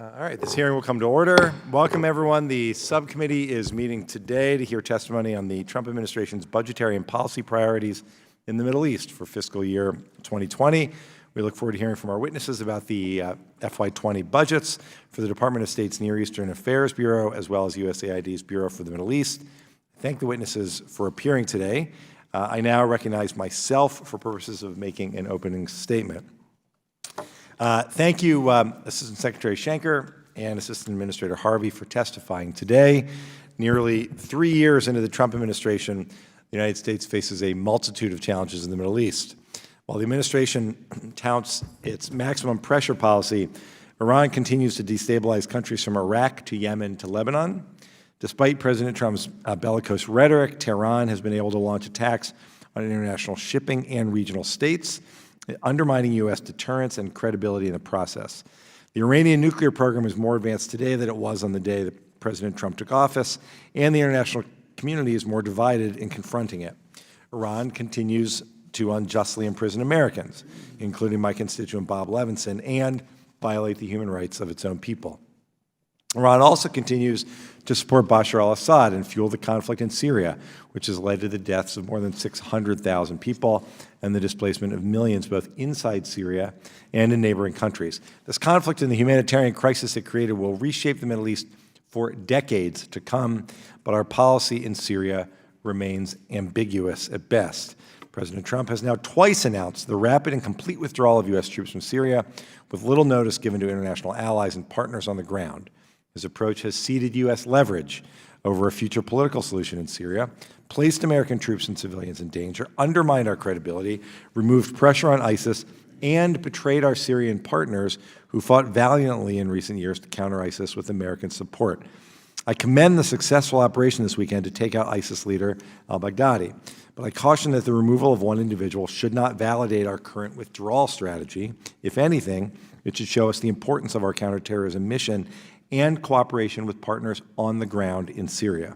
All right, this hearing will come to order. Welcome, everyone. The subcommittee is meeting today to hear testimony on the Trump administration's budgetary and policy priorities in the Middle East for fiscal year 2020. We look forward to hearing from our witnesses about the FY20 budgets for the Department of State's Near Eastern Affairs Bureau, as well as USAID's Bureau for the Middle East. Thank the witnesses for appearing today. I now recognize myself for purposes of making an opening statement. Thank you, Assistant Secretary Schenker and Assistant Administrator Harvey, for testifying today. Nearly 3 years into the Trump administration, the United States faces a multitude of challenges in the Middle East. While the administration touts its maximum pressure policy, Iran continues to destabilize countries from Iraq to Yemen to Lebanon. Despite President Trump's bellicose rhetoric, Tehran has been able to launch attacks on international shipping and regional states, undermining U.S. deterrence and credibility in the process. The Iranian nuclear program is more advanced today than it was on the day that President Trump took office, and the international community is more divided in confronting it. Iran continues to unjustly imprison Americans, including my constituent Bob Levinson, and violate the human rights of its own people. Iran also continues to support Bashar al-Assad and fuel the conflict in Syria, which has led to the deaths of more than 600,000 people and the displacement of millions both inside Syria and in neighboring countries. This conflict and the humanitarian crisis it created will reshape the Middle East for decades to come, but our policy in Syria remains ambiguous at best. President Trump has now twice announced the rapid and complete withdrawal of U.S. troops from Syria, with little notice given to international allies and partners on the ground. His approach has ceded U.S. leverage over a future political solution in Syria, placed American troops and civilians in danger, undermined our credibility, removed pressure on ISIS, and betrayed our Syrian partners who fought valiantly in recent years to counter ISIS with American support. I commend the successful operation this weekend to take out ISIS leader al-Baghdadi, but I caution that the removal of one individual should not validate our current withdrawal strategy. If anything, it should show us the importance of our counterterrorism mission and cooperation with partners on the ground in Syria.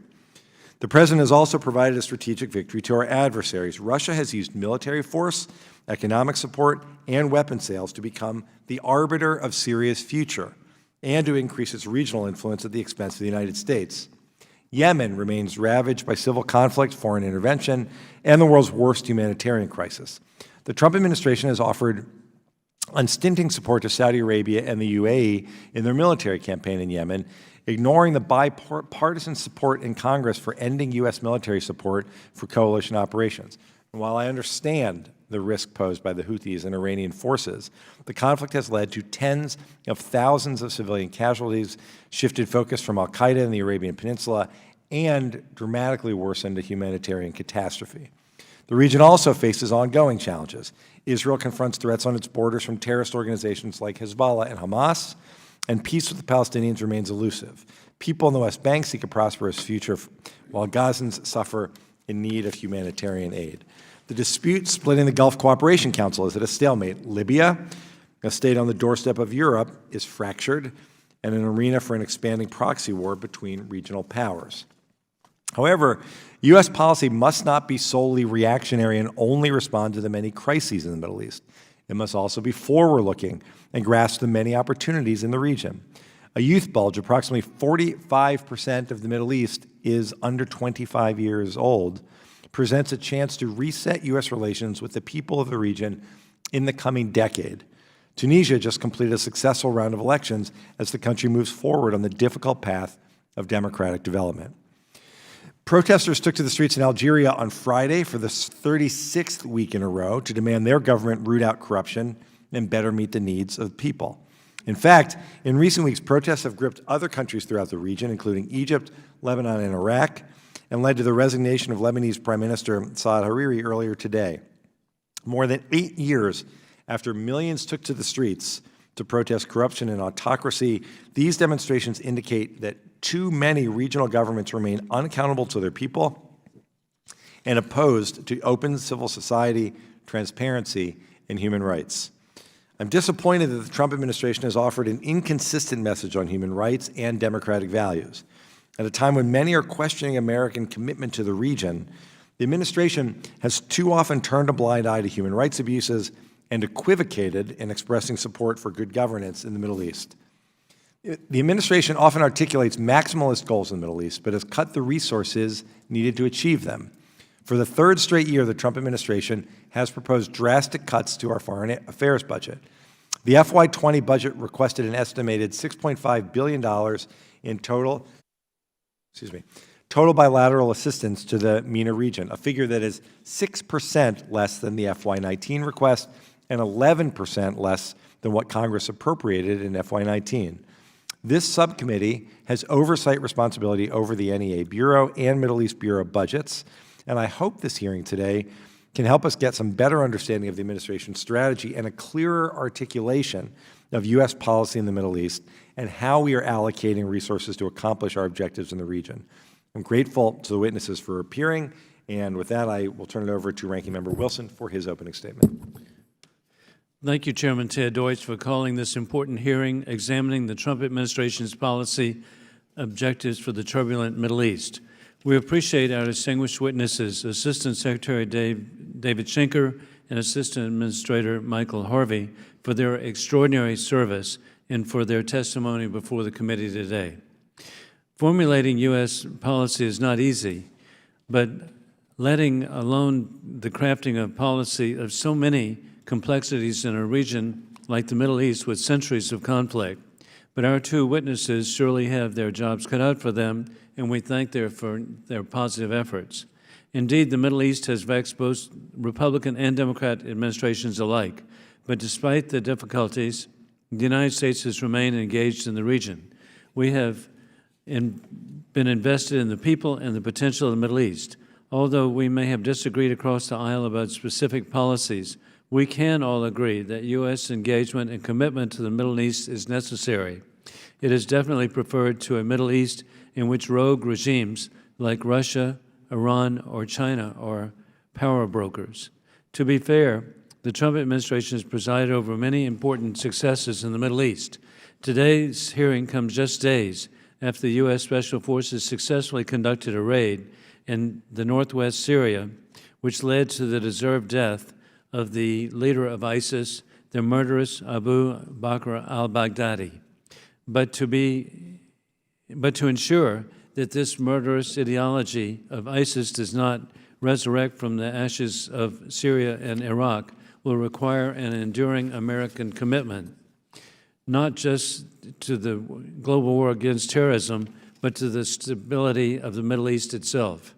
The President has also provided a strategic victory to our adversaries. Russia has used military force, economic support, and weapon sales to become the arbiter of Syria's future and to increase its regional influence at the expense of the United States. Yemen remains ravaged by civil conflict, foreign intervention, and the world's worst humanitarian crisis. The Trump administration has offered unstinting support to Saudi Arabia and the UAE in their military campaign in Yemen, ignoring the bipartisan support in Congress for ending U.S. military support for coalition operations. And while I understand the risk posed by the Houthis and Iranian forces, the conflict has led to tens of thousands of civilian casualties, shifted focus from al-Qaeda in the Arabian Peninsula, and dramatically worsened a humanitarian catastrophe. The region also faces ongoing challenges. Israel confronts threats on its borders from terrorist organizations like Hezbollah and Hamas, and peace with the Palestinians remains elusive. People in the West Bank seek a prosperous future, while Gazans suffer in need of humanitarian aid. The dispute splitting the Gulf Cooperation Council is at a stalemate. Libya, a state on the doorstep of Europe, is fractured and an arena for an expanding proxy war between regional powers. However, U.S. policy must not be solely reactionary and only respond to the many crises in the Middle East. It must also be forward-looking and grasp the many opportunities in the region. A youth bulge, approximately 45% of the Middle East is under 25 years old, presents a chance to reset U.S. relations with the people of the region in the coming decade. Tunisia just completed a successful round of elections as the country moves forward on the difficult path of democratic development. Protesters took to the streets in Algeria on Friday for the 36th week in a row to demand their government root out corruption and better meet the needs of the people. In fact, in recent weeks, protests have gripped other countries throughout the region, including Egypt, Lebanon, and Iraq, and led to the resignation of Lebanese Prime Minister Saad Hariri earlier today. More than 8 years after millions took to the streets to protest corruption and autocracy, these demonstrations indicate that too many regional governments remain unaccountable to their people and opposed to open civil society, transparency, and human rights. I'm disappointed that the Trump administration has offered an inconsistent message on human rights and democratic values. At a time when many are questioning American commitment to the region, the administration has too often turned a blind eye to human rights abuses and equivocated in expressing support for good governance in the Middle East. The administration often articulates maximalist goals in the Middle East, but has cut the resources needed to achieve them. For the third straight year, the Trump administration has proposed drastic cuts to our foreign affairs budget. The FY20 budget requested an estimated $6.5 billion in total bilateral assistance to the MENA region, a figure that is 6% less than the FY19 request and 11% less than what Congress appropriated in FY19. This subcommittee has oversight responsibility over the NEA Bureau and Middle East Bureau budgets, and I hope this hearing today can help us get some better understanding of the administration's strategy and a clearer articulation of U.S. policy in the Middle East and how we are allocating resources to accomplish our objectives in the region. I'm grateful to the witnesses for appearing, and with that, I will turn it over to Ranking Member Wilson for his opening statement. Thank you, Chairman Ted Deutsch, for calling this important hearing examining the Trump administration's policy objectives for the turbulent Middle East. We appreciate our distinguished witnesses, Assistant Secretary David Schenker and Assistant Administrator Michael Harvey, for their extraordinary service and for their testimony before the committee today. Formulating U.S. policy is not easy, but letting alone the crafting of policy of so many complexities in a region like the Middle East with centuries of conflict. But our two witnesses surely have their jobs cut out for them, and we thank them for their positive efforts. Indeed, the Middle East has vexed both Republican and Democrat administrations alike, but despite the difficulties, the United States has remained engaged in the region. We have been invested in the people and the potential of the Middle East. Although we may have disagreed across the aisle about specific policies, we can all agree that U.S. engagement and commitment to the Middle East is necessary. It is definitely preferred to a Middle East in which rogue regimes like Russia, Iran, or China are power brokers. To be fair, the Trump administration has presided over many important successes in the Middle East. Today's hearing comes just days after the U.S. Special Forces successfully conducted a raid in the northwest Syria, which led to the deserved death of the leader of ISIS, the murderous Abu Bakr al-Baghdadi. But to ensure that this murderous ideology of ISIS does not resurrect from the ashes of Syria and Iraq will require an enduring American commitment, not just to the global war against terrorism, but to the stability of the Middle East itself.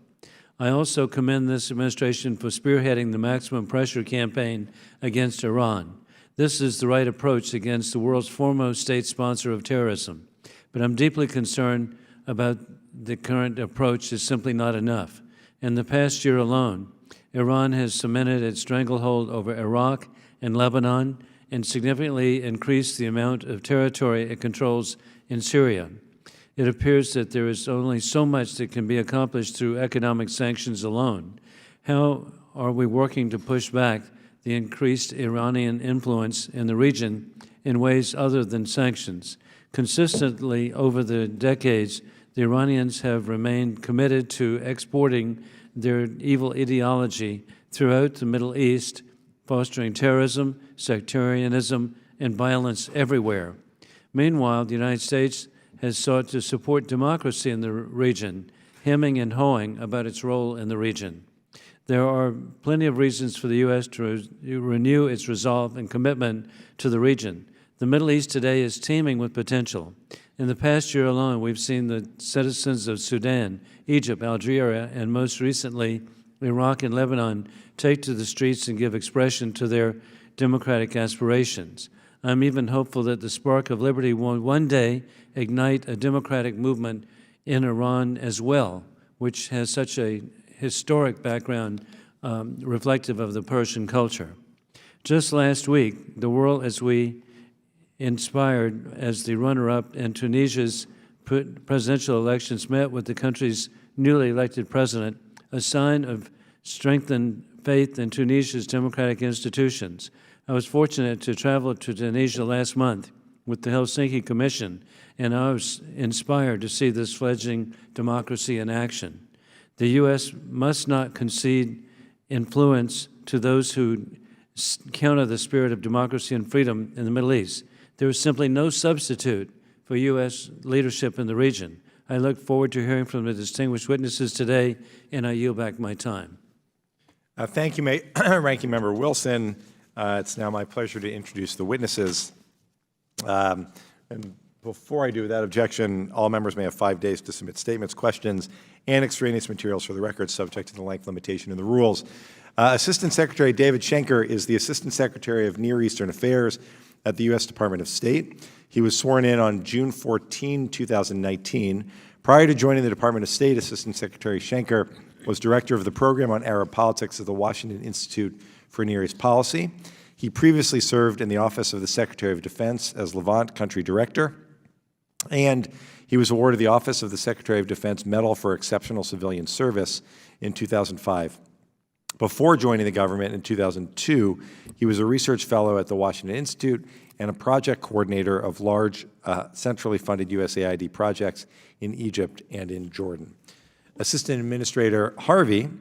I also commend this administration for spearheading the maximum pressure campaign against Iran. This is the right approach against the world's foremost state sponsor of terrorism. But I'm deeply concerned about the current approach is simply not enough. In the past year alone, Iran has cemented its stranglehold over Iraq and Lebanon and significantly increased the amount of territory it controls in Syria. It appears that there is only so much that can be accomplished through economic sanctions alone. How are we working to push back the increased Iranian influence in the region in ways other than sanctions? Consistently over the decades, the Iranians have remained committed to exporting their evil ideology throughout the Middle East, fostering terrorism, sectarianism, and violence everywhere. Meanwhile, the United States has sought to support democracy in the region, hemming and hawing about its role in the region. There are plenty of reasons for the U.S. to renew its resolve and commitment to the region. The Middle East today is teeming with potential. In the past year alone, we've seen the citizens of Sudan, Egypt, Algeria, and most recently, Iraq and Lebanon take to the streets and give expression to their democratic aspirations. I'm even hopeful that the spark of liberty will one day ignite a democratic movement in Iran as well, which has such a historic background reflective of the Persian culture. Just last week, the world as we inspired as the runner-up in Tunisia's presidential elections met with the country's newly elected president, a sign of strengthened faith in Tunisia's democratic institutions. I was fortunate to travel to Tunisia last month with the Helsinki Commission, and I was inspired to see this fledgling democracy in action. The U.S. must not concede influence to those who counter the spirit of democracy and freedom in the Middle East. There is simply no substitute for U.S. leadership in the region. I look forward to hearing from the distinguished witnesses today, and I yield back my time. Thank you, Ranking Member Wilson. It's now my pleasure to introduce the witnesses. And before I do, without objection, all members may have 5 days to submit statements, questions, and extraneous materials for the record, subject to the length limitation in the rules. Assistant Secretary David Schenker is the Assistant Secretary of Near Eastern Affairs at the U.S. Department of State. He was sworn in on June 14, 2019. Prior to joining the Department of State, Assistant Secretary Schenker was Director of the Program on Arab Politics at the Washington Institute for Near East Policy. He previously served in the Office of the Secretary of Defense as Levant Country Director, and he was awarded the Office of the Secretary of Defense Medal for Exceptional Civilian Service in 2005. Before joining the government in 2002, he was a research fellow at the Washington Institute and a project coordinator of large centrally funded USAID projects in Egypt and in Jordan. Assistant Administrator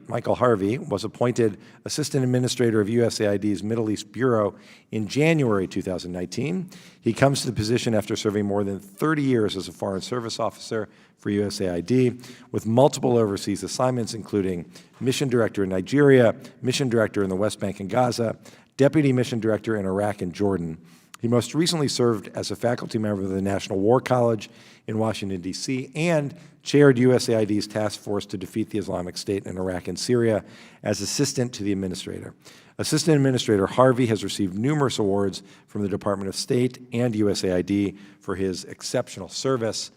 Michael Harvey, was appointed Assistant Administrator of USAID's Middle East Bureau in January 2019. He comes to the position after serving more than 30 years as a Foreign Service Officer for USAID, with multiple overseas assignments, including Mission Director in Nigeria, Mission Director in the West Bank and Gaza, Deputy Mission Director in Iraq and Jordan. He most recently served as a faculty member of the National War College in Washington, D.C., and chaired USAID's task force to defeat the Islamic State in Iraq and Syria as assistant to the administrator. Assistant Administrator Harvey has received numerous awards from the Department of State and USAID for his exceptional service.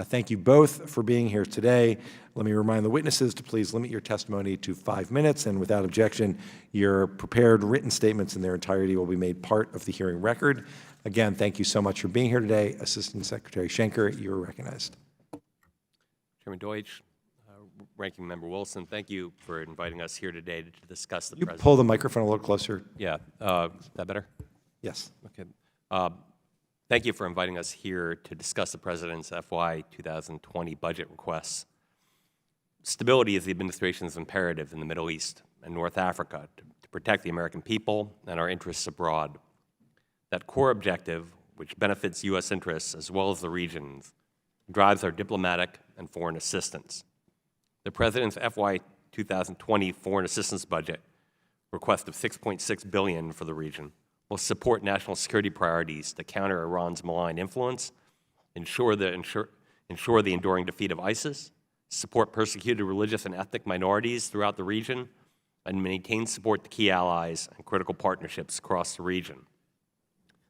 Thank you both for being here today. Let me remind the witnesses to please limit your testimony to 5 minutes, and without objection, your prepared written statements in their entirety will be made part of the hearing record. Again, thank you so much for being here today. Assistant Secretary Schenker, you are recognized. Chairman Deutsch, Ranking Member Wilson, thank you for inviting us here today to discuss the president. Pull the microphone a little closer. Yeah, is that better? Yes. Okay. Thank you for inviting us here to discuss the President's FY 2020 budget requests. Stability is the administration's imperative in the Middle East and North Africa to protect the American people and our interests abroad. That core objective, which benefits U.S. interests as well as the region's, drives our diplomatic and foreign assistance. The President's FY 2020 foreign assistance budget request of $6.6 billion for the region will support national security priorities to counter Iran's malign influence, ensure the enduring defeat of ISIS, support persecuted religious and ethnic minorities throughout the region, and maintain support to key allies and critical partnerships across the region.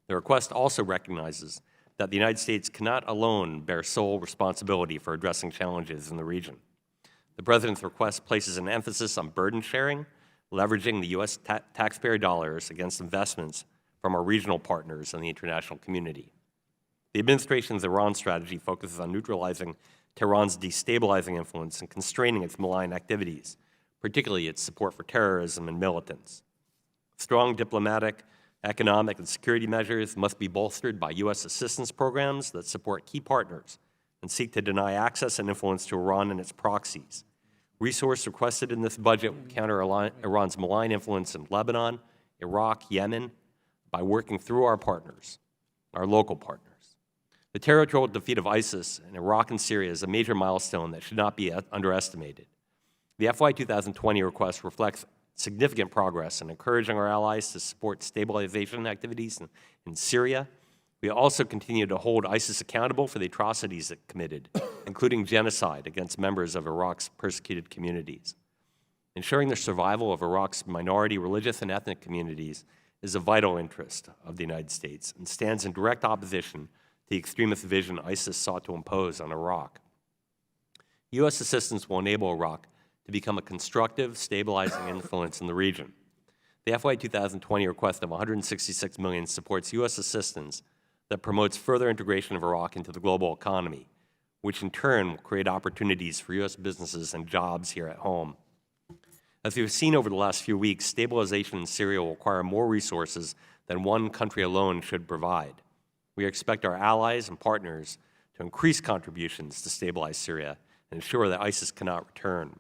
The request also recognizes that the United States cannot alone bear sole responsibility for addressing challenges in the region. The President's request places an emphasis on burden sharing, leveraging the U.S. taxpayer dollars against investments from our regional partners and the international community. The administration's Iran strategy focuses on neutralizing Tehran's destabilizing influence and constraining its malign activities, particularly its support for terrorism and militants. Strong diplomatic, economic, and security measures must be bolstered by U.S. assistance programs that support key partners and seek to deny access and influence to Iran and its proxies. Resources requested in this budget will counter Iran's malign influence in Lebanon, Iraq, Yemen, by working through our partners, our local partners. The territorial defeat of ISIS in Iraq and Syria is a major milestone that should not be underestimated. The FY 2020 request reflects significant progress in encouraging our allies to support stabilization activities in Syria. We also continue to hold ISIS accountable for the atrocities it committed, including genocide against members of Iraq's persecuted communities. Ensuring the survival of Iraq's minority religious and ethnic communities is a vital interest of the United States and stands in direct opposition to the extremist vision ISIS sought to impose on Iraq. U.S. assistance will enable Iraq to become a constructive, stabilizing influence in the region. The FY 2020 request of $166 million supports U.S. assistance that promotes further integration of Iraq into the global economy, which in turn will create opportunities for U.S. businesses and jobs here at home. As we've seen over the last few weeks, stabilization in Syria will require more resources than one country alone should provide. We expect our allies and partners to increase contributions to stabilize Syria and ensure that ISIS cannot return.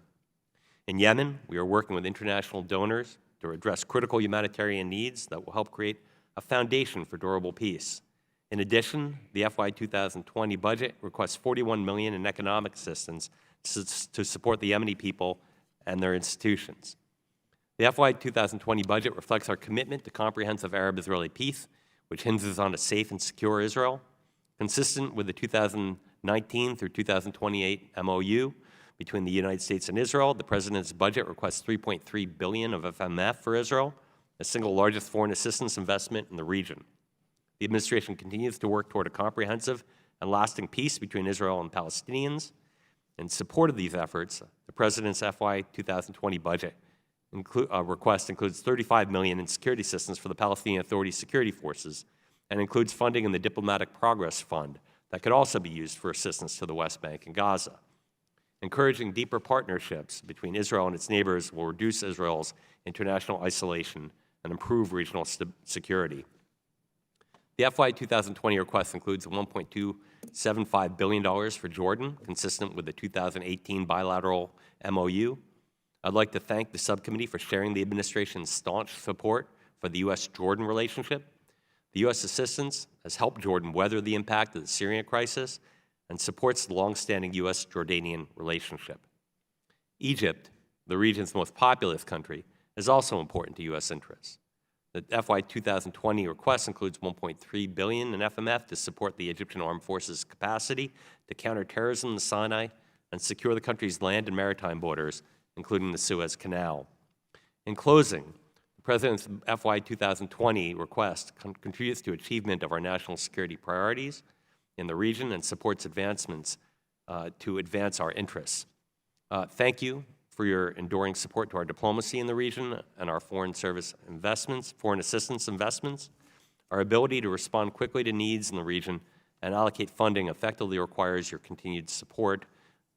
In Yemen, we are working with international donors to address critical humanitarian needs that will help create a foundation for durable peace. In addition, the FY 2020 budget requests $41 million in economic assistance to support the Yemeni people and their institutions. The FY 2020 budget reflects our commitment to comprehensive Arab-Israeli peace, which hinges on a safe and secure Israel. Consistent with the 2019 through 2028 MOU between the United States and Israel, the President's budget requests $3.3 billion of FMF for Israel, the single largest foreign assistance investment in the region. The administration continues to work toward a comprehensive and lasting peace between Israel and Palestinians. In support of these efforts, the President's FY 2020 budget request includes $35 million in security assistance for the Palestinian Authority security forces and includes funding in the Diplomatic Progress Fund that could also be used for assistance to the West Bank and Gaza. Encouraging deeper partnerships between Israel and its neighbors will reduce Israel's international isolation and improve regional security. The FY 2020 request includes $1.275 billion for Jordan, consistent with the 2018 bilateral MOU. I'd like to thank the subcommittee for sharing the administration's staunch support for the U.S.-Jordan relationship. The U.S. assistance has helped Jordan weather the impact of the Syrian crisis and supports the longstanding U.S.-Jordanian relationship. Egypt, the region's most populous country, is also important to U.S. interests. The FY 2020 request includes $1.3 billion in FMF to support the Egyptian Armed Forces' capacity to counter terrorism in the Sinai and secure the country's land and maritime borders, including the Suez Canal. In closing, the President's FY 2020 request contributes to achievement of our national security priorities in the region and supports advancements to advance our interests. Thank you for your enduring support to our diplomacy in the region and our foreign assistance investments. Our ability to respond quickly to needs in the region and allocate funding effectively requires your continued support.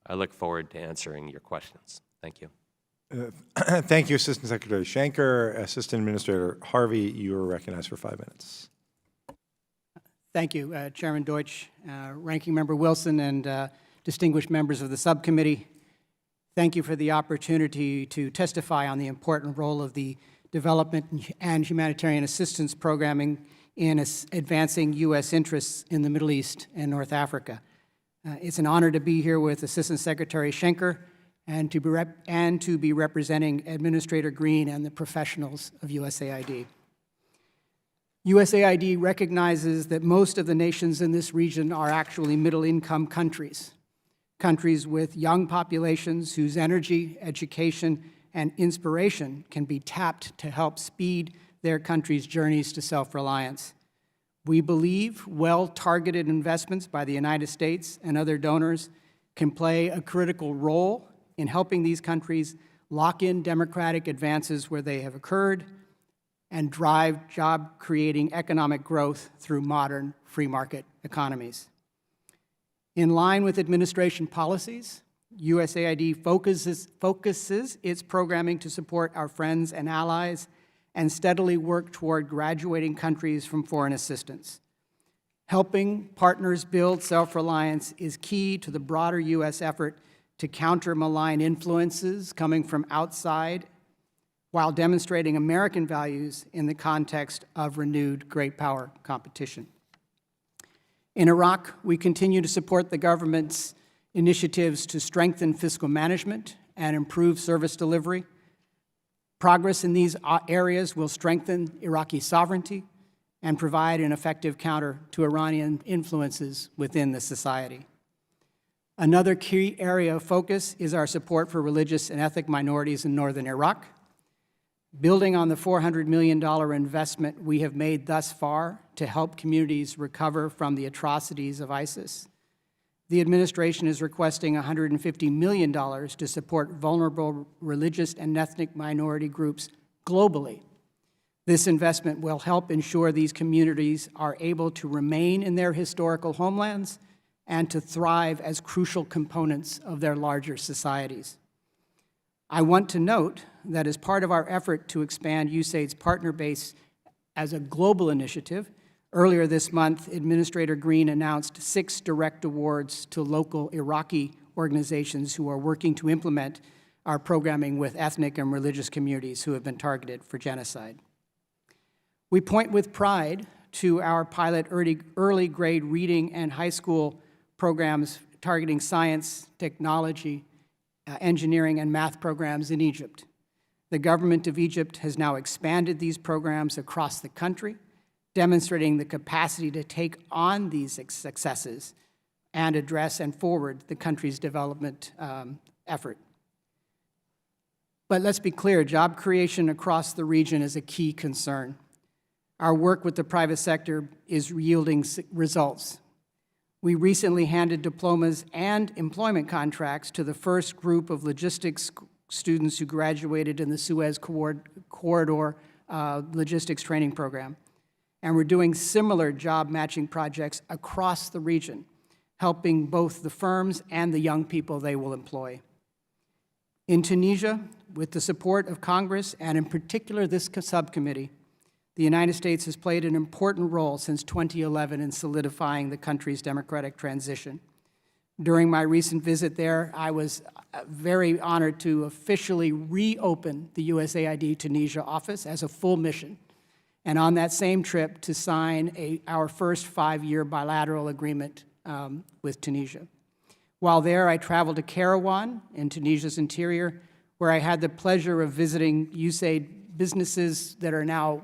I look forward to answering your questions. Thank you. Thank you, Assistant Secretary Shanker. Assistant Administrator Harvey, you are recognized for 5 minutes. Thank you, Chairman Deutsch, Ranking Member Wilson, and distinguished members of the subcommittee. Thank you for the opportunity to testify on the important role of the development and humanitarian assistance programming in advancing U.S. interests in the Middle East and North Africa. It's an honor to be here with Assistant Secretary Shanker and to be representing Administrator Green and the professionals of USAID. USAID recognizes that most of the nations in this region are actually middle-income countries, countries with young populations whose energy, education, and inspiration can be tapped to help speed their country's journeys to self-reliance. We believe well-targeted investments by the United States and other donors can play a critical role in helping these countries lock in democratic advances where they have occurred and drive job-creating economic growth through modern free market economies. In line with administration policies, USAID focuses its programming to support our friends and allies and steadily work toward graduating countries from foreign assistance. Helping partners build self-reliance is key to the broader U.S. effort to counter malign influences coming from outside while demonstrating American values in the context of renewed great power competition. In Iraq, we continue to support the government's initiatives to strengthen fiscal management and improve service delivery. Progress in these areas will strengthen Iraqi sovereignty and provide an effective counter to Iranian influences within the society. Another key area of focus is our support for religious and ethnic minorities in northern Iraq. Building on the $400 million investment we have made thus far to help communities recover from the atrocities of ISIS, the administration is requesting $150 million to support vulnerable religious and ethnic minority groups globally. This investment will help ensure these communities are able to remain in their historical homelands and to thrive as crucial components of their larger societies. I want to note that as part of our effort to expand USAID's partner base as a global initiative, earlier this month, Administrator Green announced 6 direct awards to local Iraqi organizations who are working to implement our programming with ethnic and religious communities who have been targeted for genocide. We point with pride to our pilot early grade reading and high school programs targeting science, technology, engineering, and math programs in Egypt. The government of Egypt has now expanded these programs across the country, demonstrating the capacity to take on these successes and address and forward the country's development effort. But let's be clear, job creation across the region is a key concern. Our work with the private sector is yielding results. We recently handed diplomas and employment contracts to the first group of logistics students who graduated in the Suez Corridor logistics training program. And we're doing similar job matching projects across the region, helping both the firms and the young people they will employ. In Tunisia, with the support of Congress, and in particular this subcommittee, the United States has played an important role since 2011 in solidifying the country's democratic transition. During my recent visit there, I was very honored to officially reopen the USAID Tunisia office as a full mission, and on that same trip to sign our first 5-year bilateral agreement with Tunisia. While there, I traveled to Kairouan in Tunisia's interior, where I had the pleasure of visiting USAID businesses that are now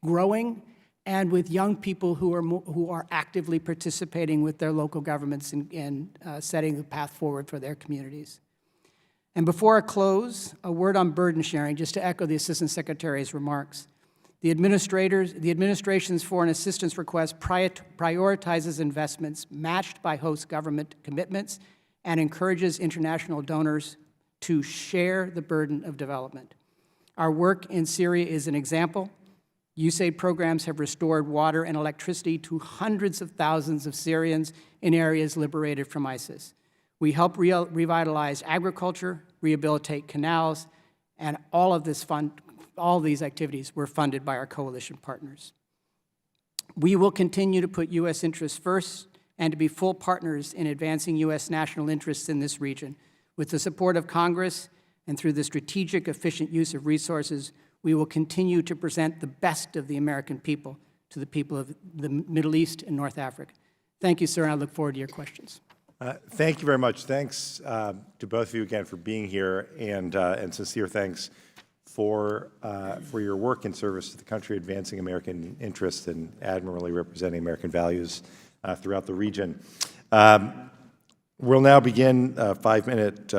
growing, and with young people who are actively participating with their local governments in setting the path forward for their communities. And before I close, a word on burden sharing, just to echo the Assistant Secretary's remarks. The administration's foreign assistance request prioritizes investments matched by host government commitments and encourages international donors to share the burden of development. Our work in Syria is an example. USAID programs have restored water and electricity to hundreds of thousands of Syrians in areas liberated from ISIS. We help revitalize agriculture, rehabilitate canals, and all these activities were funded by our coalition partners. We will continue to put U.S. interests first and to be full partners in advancing U.S. national interests in this region. With the support of Congress and through the strategic, efficient use of resources, we will continue to present the best of the American people to the people of the Middle East and North Africa. Thank you, sir, and I look forward to your questions. Thank you very much. Thanks to both of you again for being here, and sincere thanks for your work in service to the country, advancing American interests and admirably representing American values throughout the region. We'll now begin 5-minute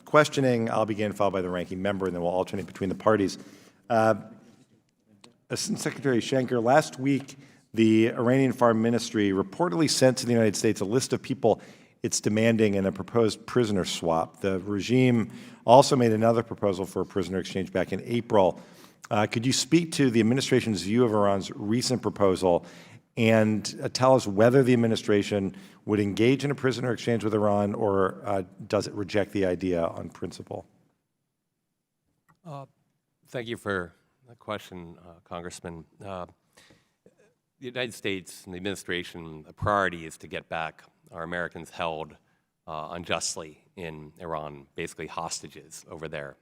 questioning. I'll begin, followed by the ranking member, and then we'll alternate between the parties. Assistant Secretary Shenker, last week, the Iranian Foreign Ministry reportedly sent to the United States a list of people it's demanding in a proposed prisoner swap. The regime also made another proposal for a prisoner exchange back in April. Could you speak to the administration's view of Iran's recent proposal and tell us whether the administration would engage in a prisoner exchange with Iran, or does it reject the idea on principle? Thank you for the question, Congressman. The United States and the administration, the priority is to get back our Americans held unjustly in Iran, basically hostages over there.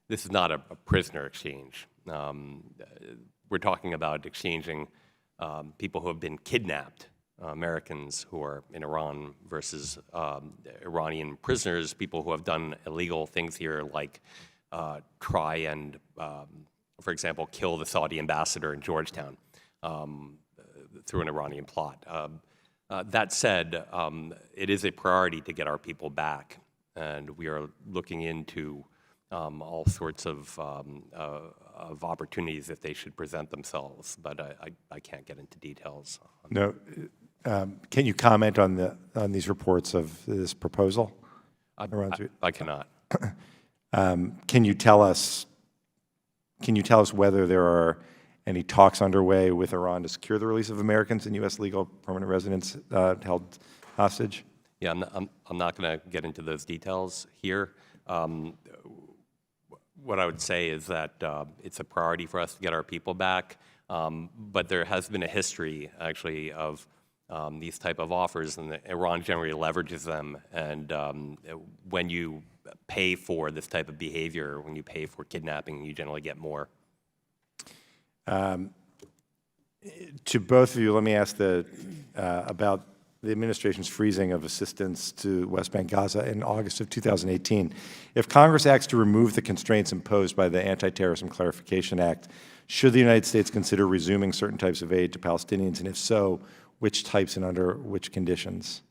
This is not a prisoner exchange. We're talking about exchanging people who have been kidnapped, Americans who are in Iran versus Iranian prisoners, people who have done illegal things here like try and, for example, kill the Saudi ambassador in Georgetown through an Iranian plot. That said, it is a priority to get our people back, and we are looking into all sorts of opportunities if they should present themselves, but I can't get into details. No. Can you comment on these reports of this proposal? I cannot. Can you tell us whether there are any talks underway with Iran to secure the release of Americans and U.S. legal permanent residents held hostage? Yeah, I'm not going to get into those details here. What I would say is that it's a priority for us to get our people back, but there has been a history, actually, of these type of offers, and Iran generally leverages them. And when you pay for this type of behavior, when you pay for kidnapping, you generally get more. To both of you, let me ask about the administration's freezing of assistance to West Bank Gaza in August of 2018. If Congress acts to remove the constraints imposed by the Anti-Terrorism Clarification Act, should the United States consider resuming certain types of aid to Palestinians, and if so, which types and under which conditions?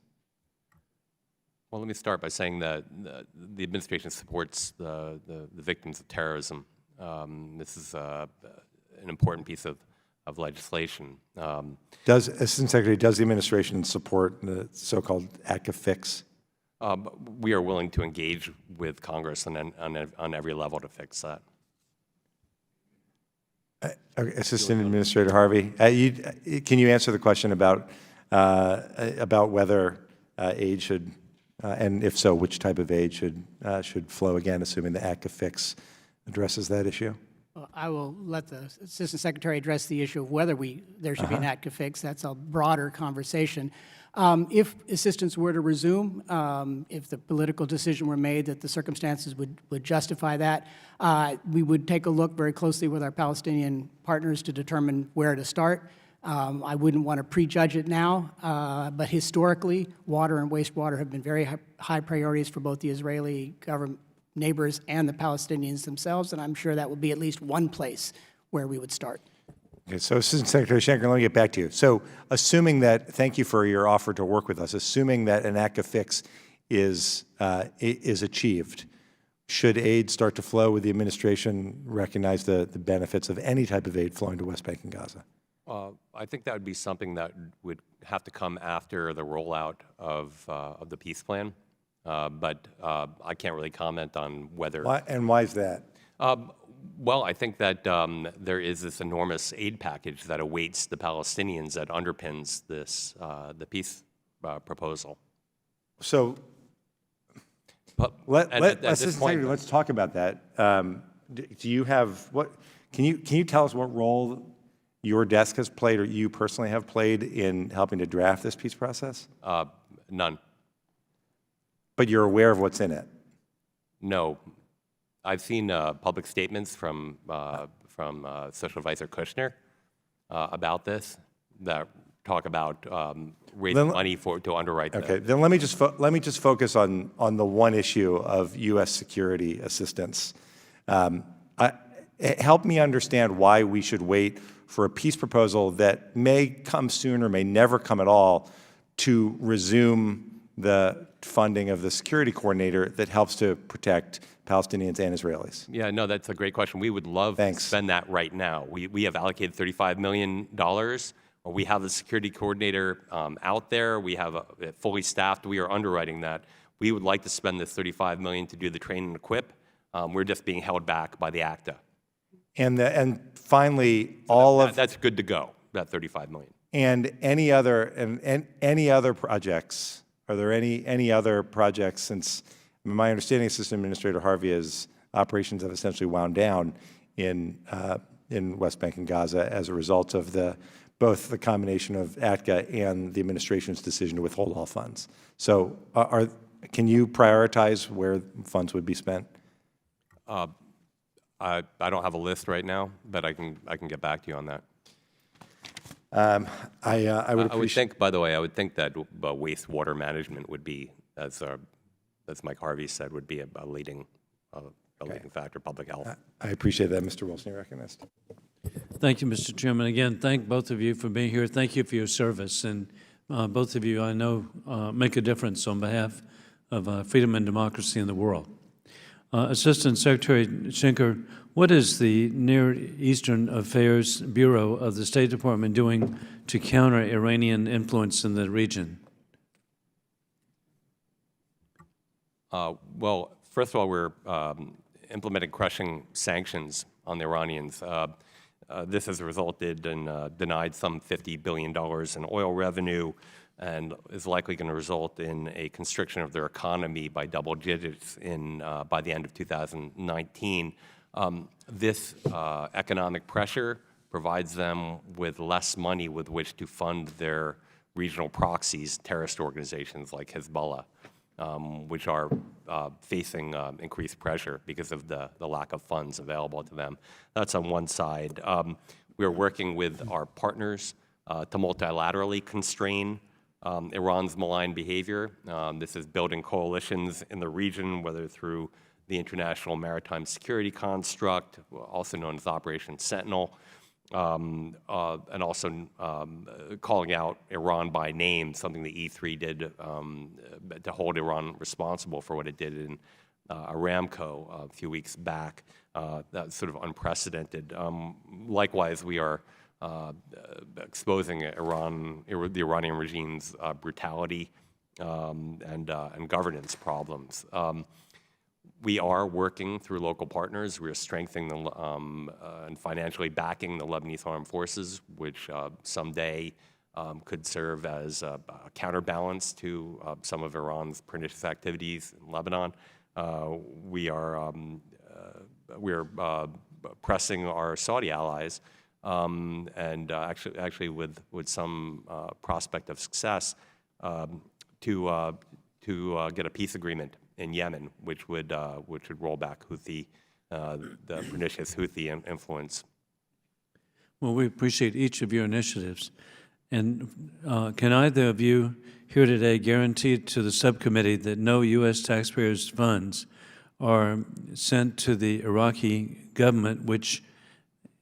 Well, let me start by saying that the administration supports the victims of terrorism. This is an important piece of legislation. Assistant Secretary, does the administration support the so-called ACA fix? We are willing to engage with Congress on every level to fix that. Okay, Assistant Administrator Harvey, can you answer the question about whether aid should, and if so, which type of aid should flow again, assuming the ACA fix addresses that issue? Well, I will let the Assistant Secretary address the issue of whether there should be an ACA fix. That's a broader conversation. If assistance were to resume, if the political decision were made that the circumstances would justify that, we would take a look very closely with our Palestinian partners to determine where to start. I wouldn't want to prejudge it now, but historically, water and wastewater have been very high priorities for both the Israeli government neighbors and the Palestinians themselves, and I'm sure that will be at least one place where we would start. Okay, so Assistant Secretary Shanker, let me get back to you. So assuming that, thank you for your offer to work with us, assuming that an ACA fix is achieved, should aid start to flow? Would the administration recognize the benefits of any type of aid flowing to West Bank and Gaza? I think that would be something that would have to come after the rollout of the peace plan. But I can't really comment on whether. Why is that? Well, I think that there is this enormous aid package that awaits the Palestinians that underpins this the peace proposal. So let's talk about that. Do you have what? Can you tell us what role your desk has played, or you personally have played, in helping to draft this peace process? None. But you're aware of what's in it? No. I've seen public statements from Special Advisor Kushner about this that talk about raising money to underwrite that. Okay, then let me just focus on the one issue of U.S. security assistance. Help me understand why we should wait for a peace proposal that may come soon or may never come at all to resume the funding of the security coordinator that helps to protect Palestinians and Israelis. Yeah, no, that's a great question. We would love to spend that right now. We have allocated $35 million. We have the security coordinator out there. We have it fully staffed. We are underwriting that. We would like to spend this $35 million to do the train and equip. We're just being held back by the ACTA. And finally, that's good to go. That $35 million. And any other projects? Are there any other projects, since my understanding, Assistant Administrator Harvey, is operations have essentially wound down in West Bank and Gaza as a result of both the combination of ATCA and the administration's decision to withhold all funds. So can you prioritize where funds would be spent? I don't have a list right now, but I can get back to you on that. I would think, by the way, I would think that wastewater management would be, as Mike Harvey said, would be a leading factor, public health. I appreciate that, Mr. Wilson. You're recognized. Thank you, Mr. Chairman. Again, thank both of you for being here. Thank you for your service. And both of you, I know, make a difference on behalf of freedom and democracy in the world. Assistant Secretary Shanker, what is the Near Eastern Affairs Bureau of the State Department doing to counter Iranian influence in the region? Well, first of all, we're implementing crushing sanctions on the Iranians. This has resulted in denied some $50 billion in oil revenue, and is likely going to result in a constriction of their economy by double digits by the end of 2019. This economic pressure provides them with less money with which to fund their regional proxies, terrorist organizations like Hezbollah, which are facing increased pressure because of the lack of funds available to them. That's on one side. We are working with our partners to multilaterally constrain Iran's malign behavior. This is building coalitions in the region, whether through the International Maritime Security Construct, also known as Operation Sentinel, and also calling out Iran by name, something the E3 did to hold Iran responsible for what it did in Aramco a few weeks back. That's sort of unprecedented. Likewise, we are exposing the Iranian regime's brutality and governance problems. We are working through local partners. We are strengthening and financially backing the Lebanese armed forces, which someday could serve as a counterbalance to some of Iran's pernicious activities in Lebanon. We are pressing our Saudi allies, and actually with some prospect of success, to get a peace agreement in Yemen, which would roll back the pernicious Houthi influence. Well, we appreciate each of your initiatives. And can either of you here today guarantee to the subcommittee that no U.S. taxpayers' funds are sent to the Iraqi government, which,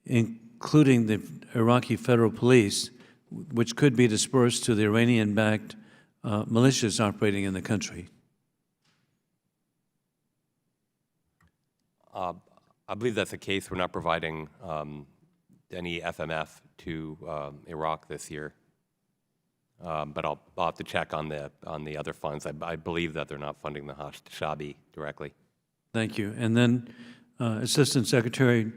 including the Iraqi Federal Police, which could be dispersed to the Iranian-backed militias operating in the country? I believe that's the case. We're not providing any FMF to Iraq this year, but I'll have to check on the other funds. I believe that they're not funding the Hashtag directly. Thank you. And then, Assistant Secretary,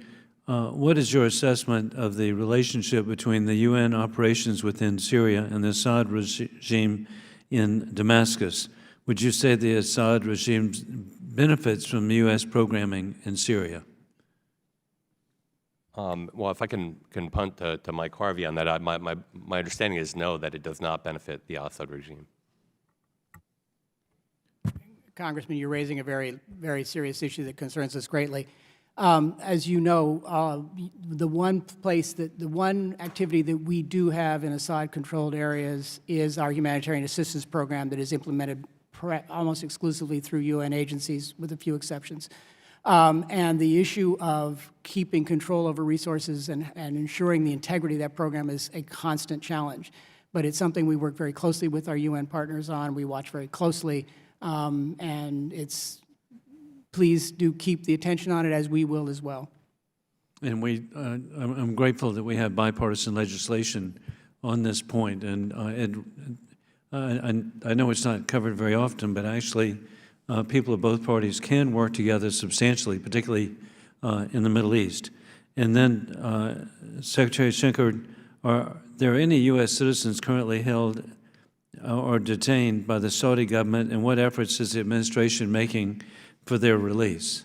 what is your assessment of the relationship between the UN operations within Syria and the Assad regime in Damascus? Would you say the Assad regime benefits from U.S. programming in Syria? Well, if I can punt to Mike Harvey on that, my understanding is no, that it does not benefit the Assad regime. Congressman, you're raising a very, very serious issue that concerns us greatly. As you know, the one activity that we do have in Assad-controlled areas is our humanitarian assistance program that is implemented almost exclusively through UN agencies, with a few exceptions. And the issue of keeping control over resources and ensuring the integrity of that program is a constant challenge. But it's something we work very closely with our UN partners on. We watch very closely. And please do keep the attention on it, as we will as well. And I'm grateful that we have bipartisan legislation on this point. And I know it's not covered very often, but actually people of both parties can work together substantially, particularly in the Middle East. And then, Secretary Schenker, are there any U.S. citizens currently held or detained by the Saudi government, and what efforts is the administration making for their release?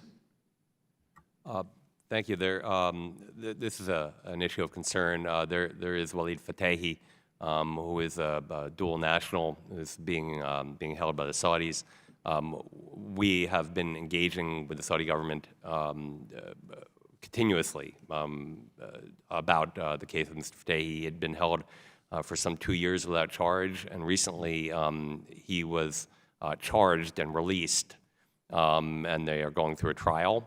Thank you. This is an issue of concern. There is Walid Fatahi, who is a dual national, who's being held by the Saudis. We have been engaging with the Saudi government continuously about the case of Mr. Fatahi. He had been held for some 2 years without charge, and recently he was charged and released, and they are going through a trial.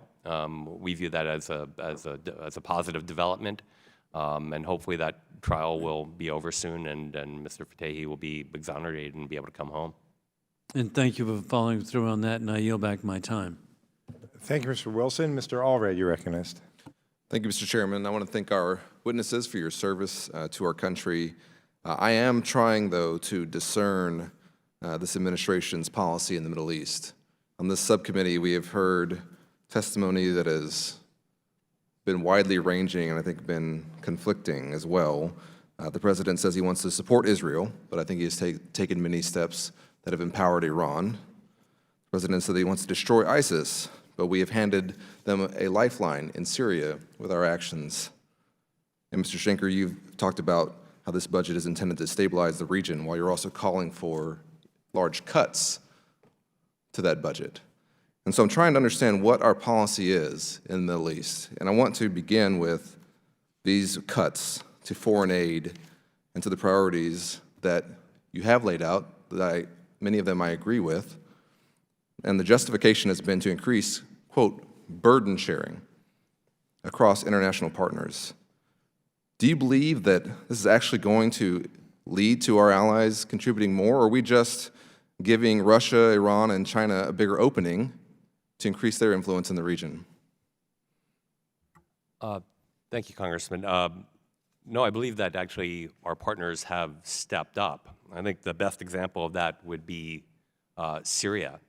We view that as a positive development, and hopefully that trial will be over soon, and Mr. Fatahi will be exonerated and be able to come home. And thank you for following through on that, and I yield back my time. Thank you, Mr. Wilson. Mr. Allred, you're recognized. Thank you, Mr. Chairman. I want to thank our witnesses for your service to our country. I am trying, though, to discern this administration's policy in the Middle East. On this subcommittee, we have heard testimony that has been widely ranging and I think been conflicting as well. The president says he wants to support Israel, but I think he has taken many steps that have empowered Iran. The president said that he wants to destroy ISIS, but we have handed them a lifeline in Syria with our actions. And Mr. Schenker, you've talked about how this budget is intended to stabilize the region, while you're also calling for large cuts to that budget. And so I'm trying to understand what our policy is in the Middle East. And I want to begin with these cuts to foreign aid and to the priorities that you have laid out, that many of them I agree with, and the justification has been to increase, quote, burden sharing across international partners. Do you believe that this is actually going to lead to our allies contributing more, or are we just giving Russia, Iran, and China a bigger opening to increase their influence in the region? Thank you, Congressman. No, I believe that actually our partners have stepped up. I think the best example of that would be Syria,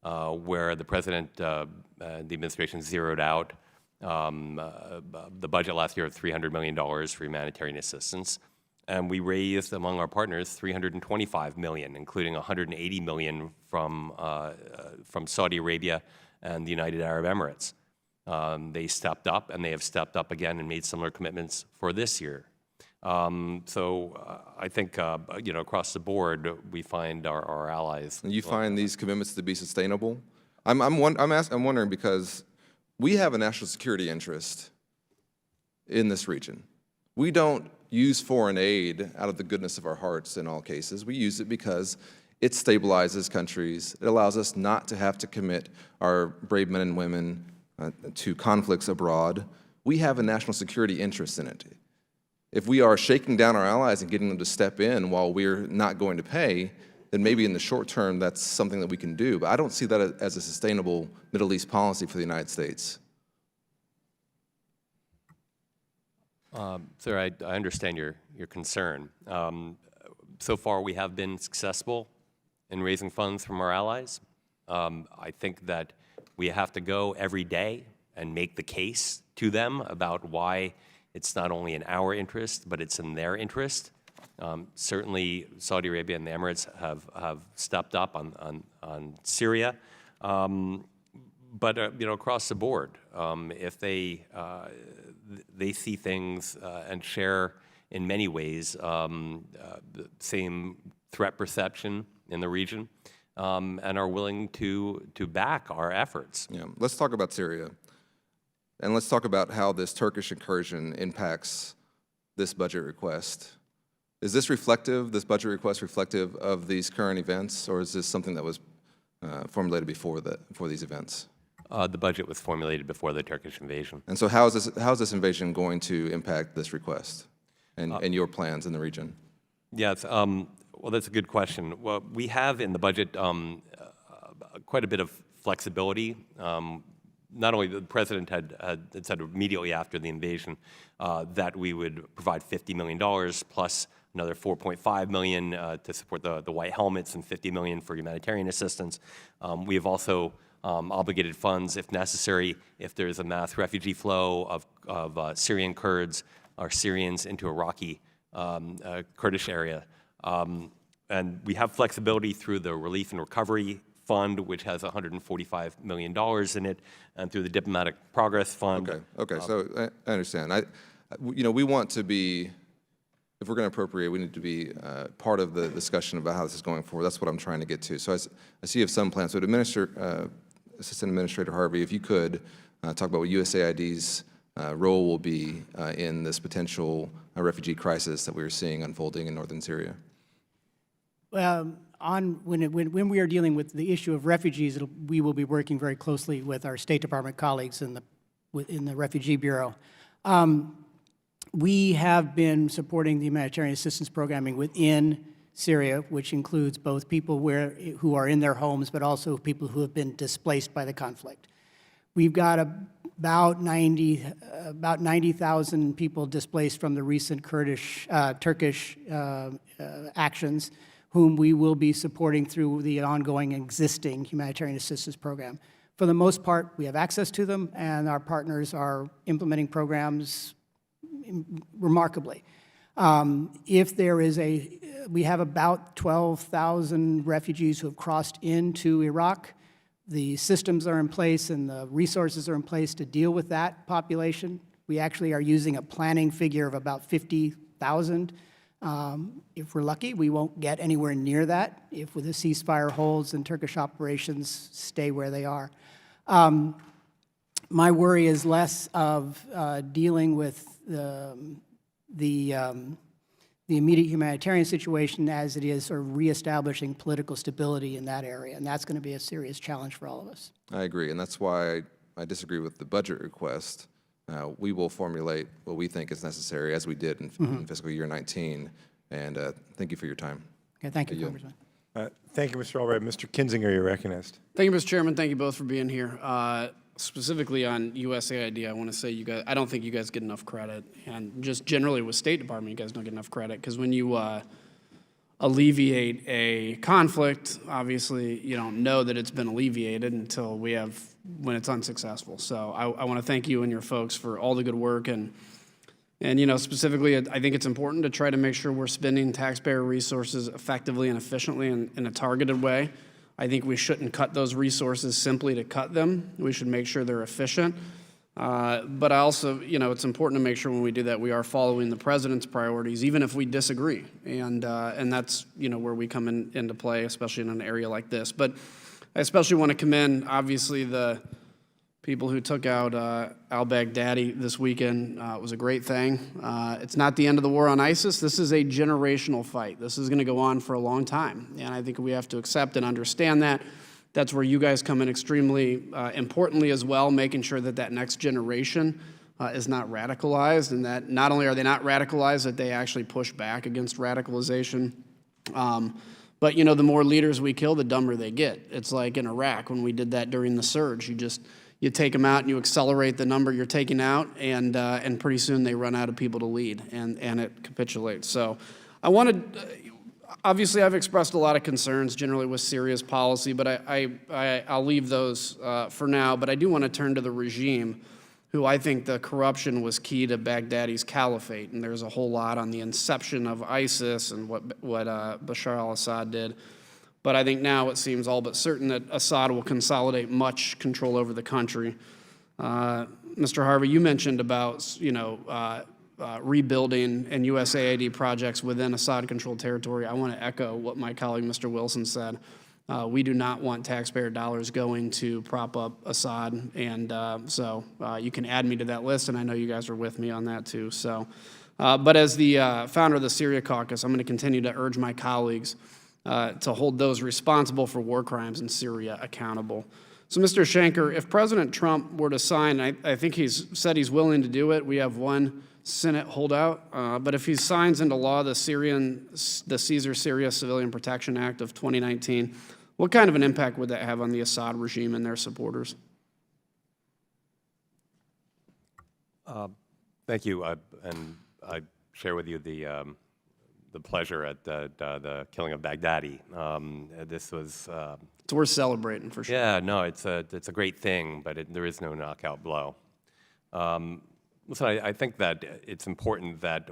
where the President and the administration zeroed out the budget last year of $300 million for humanitarian assistance. And we raised among our partners $325 million, including $180 million from Saudi Arabia and the United Arab Emirates. They stepped up, and they have stepped up again and made similar commitments for this year. I think across the board we find our allies. And you find these commitments to be sustainable? I'm wondering because we have a national security interest in this region. We don't use foreign aid out of the goodness of our hearts in all cases. We use it because it stabilizes countries. It allows us not to have to commit our brave men and women to conflicts abroad. We have a national security interest in it. If we are shaking down our allies and getting them to step in while we're not going to pay, then maybe in the short term that's something that we can do. But I don't see that as a sustainable Middle East policy for the United States. Sir, I understand your concern. So far, we have been successful in raising funds from our allies. I think that we have to go every day and make the case to them about why it's not only in our interest, but it's in their interest. Certainly, Saudi Arabia and the Emirates have stepped up on Syria. But across the board, if they see things and share in many ways the same threat perception in the region, and are willing to back our efforts. Yeah. Let's talk about Syria, and let's talk about how this Turkish incursion impacts this budget request. Is this budget request reflective of these current events, or is this something that was formulated before these events? The budget was formulated before the Turkish invasion. And so how is this invasion going to impact this request and your plans in the region? Yes, well, that's a good question. Well, we have in the budget quite a bit of flexibility. Not only the President had said immediately after the invasion that we would provide $50 million plus another $4.5 million to support the white helmets and $50 million for humanitarian assistance. We have also obligated funds, if necessary, if there's a mass refugee flow of Syrian Kurds or Syrians into Iraqi Kurdish area. And we have flexibility through the Relief and Recovery Fund, which has $145 million in it, and through the Diplomatic Progress Fund. Okay. So I understand. We want to be, if we're going to appropriate, we need to be part of the discussion about how this is going forward. That's what I'm trying to get to. So I see you have some plans. So Assistant Administrator Harvey, if you could talk about what USAID's role will be in this potential refugee crisis that we are seeing unfolding in northern Syria. When we are dealing with the issue of refugees, we will be working very closely with our State Department colleagues in the Refugee Bureau. We have been supporting the humanitarian assistance programming within Syria, which includes both people who are in their homes, but also people who have been displaced by the conflict. We've got about 90,000 people displaced from the recent Turkish actions, whom we will be supporting through the ongoing existing humanitarian assistance program. For the most part, we have access to them, and our partners are implementing programs remarkably. We have about 12,000 refugees who have crossed into Iraq. The systems are in place and the resources are in place to deal with that population. We actually are using a planning figure of about 50,000. If we're lucky, we won't get anywhere near that if the ceasefire holds and Turkish operations stay where they are. My worry is less of dealing with the immediate humanitarian situation as it is sort of reestablishing political stability in that area, and that's going to be a serious challenge for all of us. I agree, and that's why I disagree with the budget request. We will formulate what we think is necessary, as we did in fiscal year 19, and thank you for your time. Okay, thank you, Congressman. Thank you, Mr. Albright. Mr. Kinzinger, you're recognized. Thank you, Mr. Chairman. Thank you both for being here. Specifically on USAID, I want to say you guys, I don't think you guys get enough credit, and just generally with State Department, you guys don't get enough credit, because when you alleviate a conflict, obviously you don't know that it's been alleviated until when it's unsuccessful. So I want to thank you and your folks for all the good work, and you know, specifically, I think it's important to try to make sure we're spending taxpayer resources effectively and efficiently in a targeted way. I think we shouldn't cut those resources simply to cut them. We should make sure they're efficient. But I also, you know, it's important to make sure when we do that, we are following the president's priorities, even if we disagree. And that's, you know, where we come into play, especially in an area like this. But I especially want to commend, obviously, the people who took out al-Baghdadi this weekend. It was a great thing. It's not the end of the war on ISIS. This is a generational fight. This is going to go on for a long time, and I think we have to accept and understand that. That's where you guys come in extremely importantly as well, making sure that that next generation is not radicalized, and that not only are they not radicalized, that they actually push back against radicalization. But, you know, the more leaders we kill, the dumber they get. It's like in Iraq when we did that during the surge. You take them out and you accelerate the number you're taking out, and pretty soon they run out of people to lead, and it capitulates. So I wanted, obviously I've expressed a lot of concerns generally with Syria's policy, but I'll leave those for now. But I do want to turn to the regime, who I think the corruption was key to Baghdadi's caliphate, and there's a whole lot on the inception of ISIS and what Bashar al-Assad did. But I think now it seems all but certain that Assad will consolidate much control over the country. Mr. Harvey, you mentioned about, you know, rebuilding and USAID projects within Assad-controlled territory. I want to echo what my colleague, Mr. Wilson, said. We do not want taxpayer dollars going to prop up Assad, and so you can add me to that list, and I know you guys are with me on that too. So, but as the founder of the Syria Caucus, I'm going to continue to urge my colleagues to hold those responsible for war crimes in Syria accountable. So, Mr. Shanker, if President Trump were to sign, I think he's said he's willing to do it. We have one Senate holdout. But if he signs into law the Caesar Syria Civilian Protection Act of 2019, what kind of an impact would that have on the Assad regime and their supporters? Thank you, and I share with you the pleasure at the killing of Baghdadi. This was It's worth celebrating for sure. yeah, no, it's a great thing, but there is no knockout blow. Listen, I think that it's important that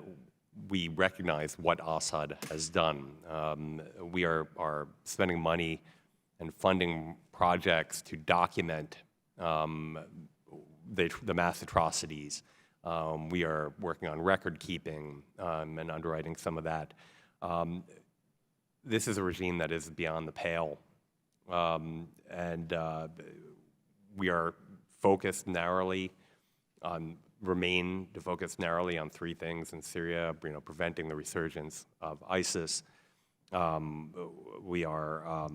we recognize what Assad has done. We are spending money and funding projects to document the mass atrocities. We are working on record keeping and underwriting some of that. This is a regime that is beyond the pale, and we are focused narrowly on focus narrowly on three things in Syria: preventing the resurgence of ISIS. We are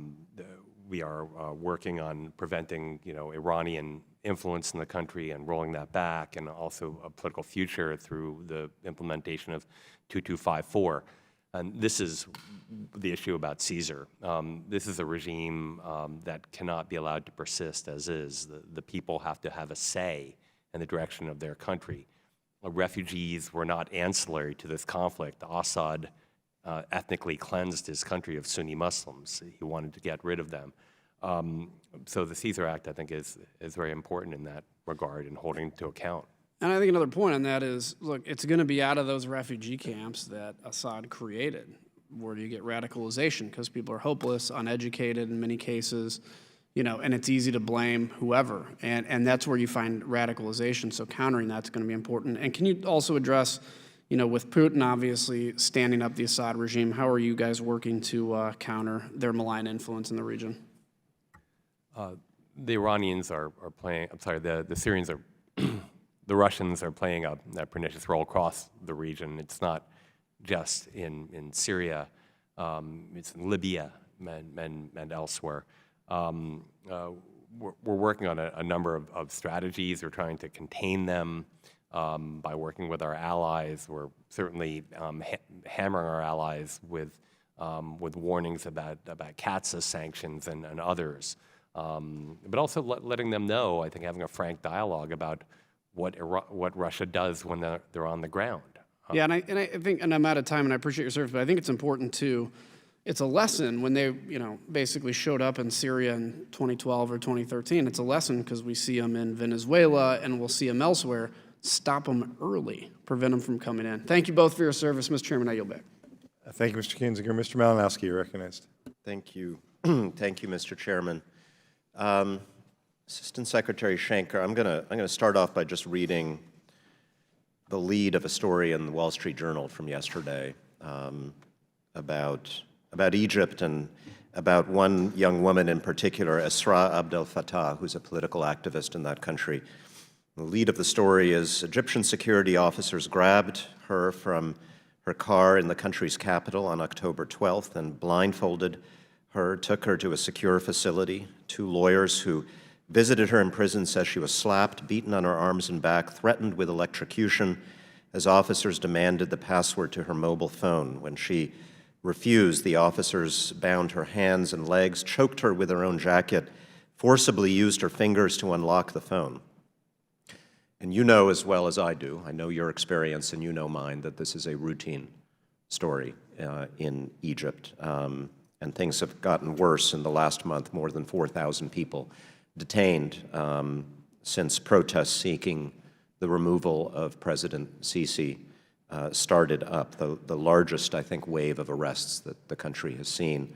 working on preventing Iranian influence in the country and rolling that back, and also a political future through the implementation of 2254. And this is the issue about Caesar. This is a regime that cannot be allowed to persist as is. The people have to have a say in the direction of their country. Refugees were not ancillary to this conflict. Assad ethnically cleansed his country of Sunni Muslims. He wanted to get rid of them. So the Caesar Act, I think, is very important in that regard and holding to account. And I think another point on that is, look, it's going to be out of those refugee camps that Assad created where you get radicalization, because people are hopeless, uneducated in many cases, and it's easy to blame whoever. And that's where you find radicalization. So countering that's going to be important. And can you also address, with Putin obviously standing up the Assad regime, how are you guys working to counter their malign influence in the region? the Iranians are playing, I'm sorry, the Syrians are, the Russians are playing a pernicious role across the region. It's not just in Syria, it's in Libya and elsewhere. We're working on a number of strategies. We're trying to contain them by working with our allies. We're certainly hammering our allies with warnings about CAATSA sanctions and others. But also letting them know, I think having a frank dialogue about what Russia does when they're on the ground. Yeah, and I think, and I'm out of time, and I appreciate your service, but I think it's important to, it's a lesson when they, basically showed up in Syria in 2012 or 2013. It's a lesson because we see them in Venezuela and we'll see them elsewhere. Stop them early, prevent them from coming in. Thank you both for your service. Mr. Chairman, I yield back. Thank you, Mr. Kinzinger. Mr. Malinowski, you're recognized. Thank you. Thank you, Mr. Chairman. Assistant Secretary Schenker, I'm gonna start off by just reading the lead of a story in the Wall Street Journal from yesterday about Egypt and about one young woman in particular, Esra Abdel Fattah, who's a political activist in that country. The lead of the story is Egyptian security officers grabbed her from her car in the country's capital on October 12th and blindfolded her, took her to a secure facility. Two lawyers who visited her in prison says she was slapped, beaten on her arms and back, threatened with electrocution as officers demanded the password to her mobile phone. When she refused, the officers bound her hands and legs, choked her with her own jacket, forcibly used her fingers to unlock the phone. And you know as well as I do, I know your experience and you know mine, that this is a routine story in Egypt. And things have gotten worse in the last month. More than 4,000 people detained since protests seeking the removal of President Sisi started up, the largest, I think, wave of arrests that the country has seen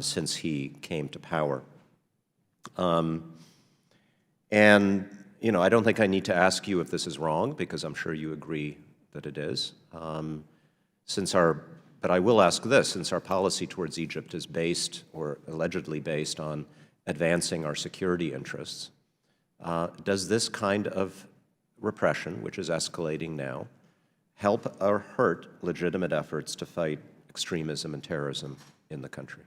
since he came to power. And I don't think I need to ask you if this is wrong, because I'm sure you agree that it is. But I will ask this, since our policy towards Egypt is based, or allegedly based, on advancing our security interests, does this kind of repression, which is escalating now, help or hurt legitimate efforts to fight extremism and terrorism in the country?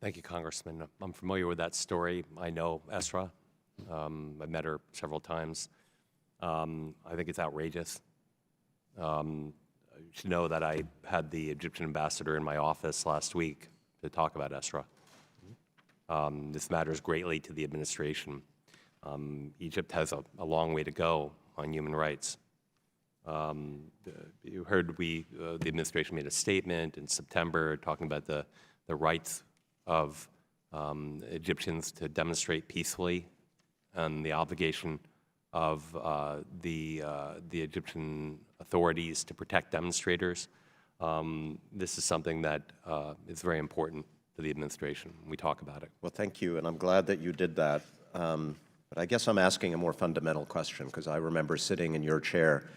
Thank you, Congressman. I'm familiar with that story. I know Esra. I've met her several times. I think it's outrageous. You should know that I had the Egyptian ambassador in my office last week to talk about Esra. This matters greatly to the administration. Egypt has a long way to go on human rights. You heard the administration made a statement in September talking about the rights of Egyptians to demonstrate peacefully and the obligation of the Egyptian authorities to protect demonstrators. This is something that is very important to the administration. We talk about it. Well, thank you, and I'm glad that you did that. But I guess I'm asking a more fundamental question, because I remember sitting in your chair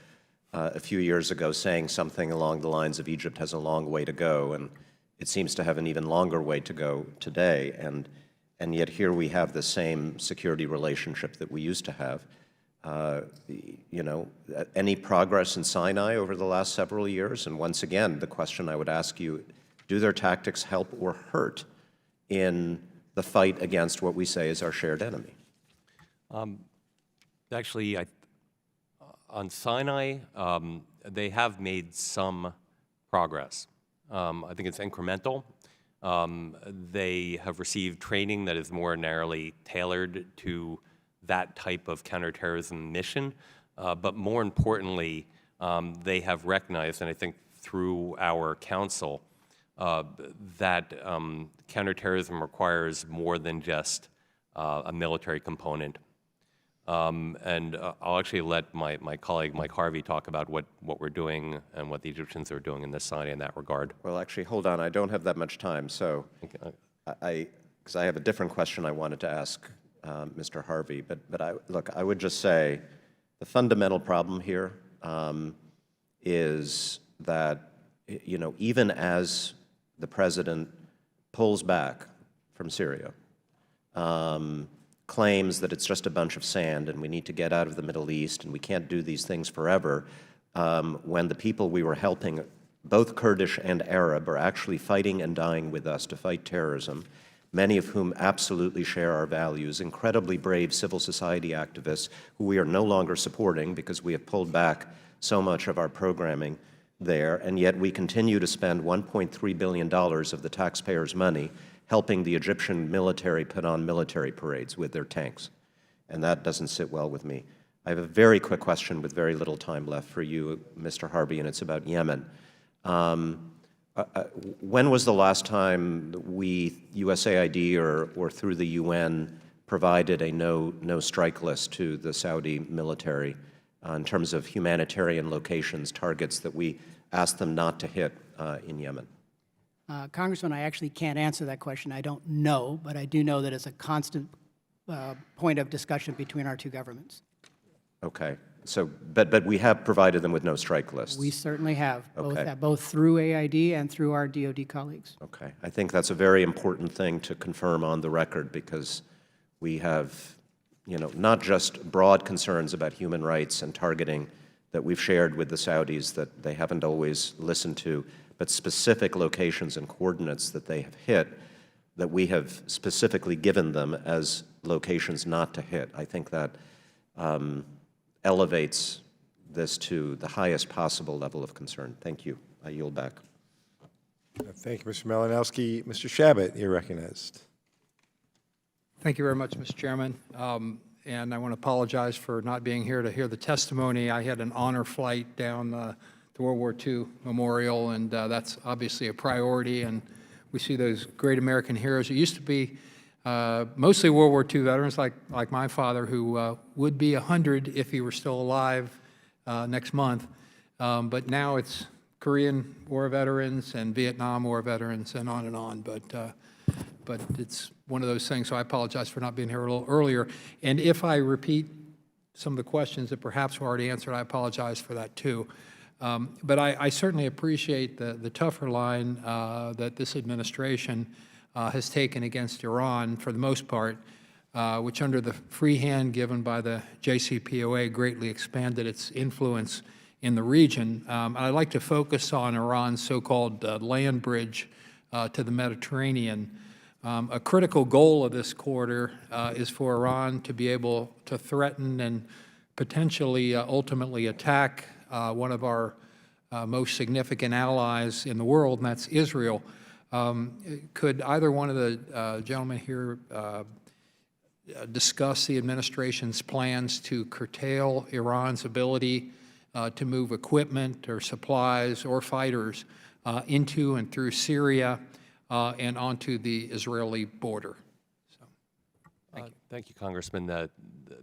a few years ago saying something along the lines of Egypt has a long way to go, and it seems to have an even longer way to go today. And yet here we have the same security relationship that we used to have. Any progress in Sinai over the last several years? And once again, the question I would ask you, do their tactics help or hurt in the fight against what we say is our shared enemy? Actually, on Sinai, they have made some progress. I think it's incremental. They have received training that is more narrowly tailored to that type of counterterrorism mission. But more importantly, they have recognized, and I think through our council, that counterterrorism requires more than just a military component. And I'll actually let my colleague Mike Harvey talk about what we're doing and what the Egyptians are doing in this Sinai in that regard. Well, actually, hold on. I don't have that much time, so because I have a different question I wanted to ask Mr. Harvey. But look, I would just say the fundamental problem here is that even as the president pulls back from Syria, claims that it's just a bunch of sand and we need to get out of the Middle East and we can't do these things forever, when the people we were helping, both Kurdish and Arab, are actually fighting and dying with us to fight terrorism, many of whom absolutely share our values, incredibly brave civil society activists who we are no longer supporting because we have pulled back so much of our programming there, and yet we continue to spend $1.3 billion of the taxpayers' money helping the Egyptian military put on military parades with their tanks. And that doesn't sit well with me. I have a very quick question with very little time left for you, Mr. Harvey, and it's about Yemen. When was the last time we, USAID or through the UN, provided a no-strike list to the Saudi military in terms of humanitarian locations, targets that we asked them not to hit in Yemen? Congressman, I actually can't answer that question. I don't know, but I do know that it's a constant point of discussion between our two governments. Okay. So, but we have provided them with no strike lists. We certainly have, Okay. both through AID and through our DoD colleagues. Okay. I think that's a very important thing to confirm on the record because we have, not just broad concerns about human rights and targeting that we've shared with the Saudis that they haven't always listened to, but specific locations and coordinates that they have hit that we have specifically given them as locations not to hit. I think that elevates this to the highest possible level of concern. Thank you. I yield back. Thank you, Mr. Malinowski. Mr. Shabbat, you're recognized. Thank you very much, Mr. Chairman. And I want to apologize for not being here to hear the testimony. I had an honor flight down the World War II Memorial, and that's obviously a priority. And we see those great American heroes. It used to be mostly World War II veterans like my father, who would be 100 if he were still alive next month. But now it's Korean War veterans and Vietnam War veterans and on and on. But it's one of those things, so I apologize for not being here a little earlier. And if I repeat some of the questions that perhaps were already answered, I apologize for that too. But I certainly appreciate the tougher line that this administration has taken against Iran for the most part, which under the free hand given by the JCPOA greatly expanded its influence in the region. I'd like to focus on Iran's so-called land bridge to the Mediterranean. A critical goal of this corridor is for Iran to be able to threaten and potentially ultimately attack one of our most significant allies in the world, and that's Israel. Could either one of the gentlemen here discuss the administration's plans to curtail Iran's ability to move equipment or supplies or fighters into and through Syria and onto the Israeli border? Thank you, Congressman.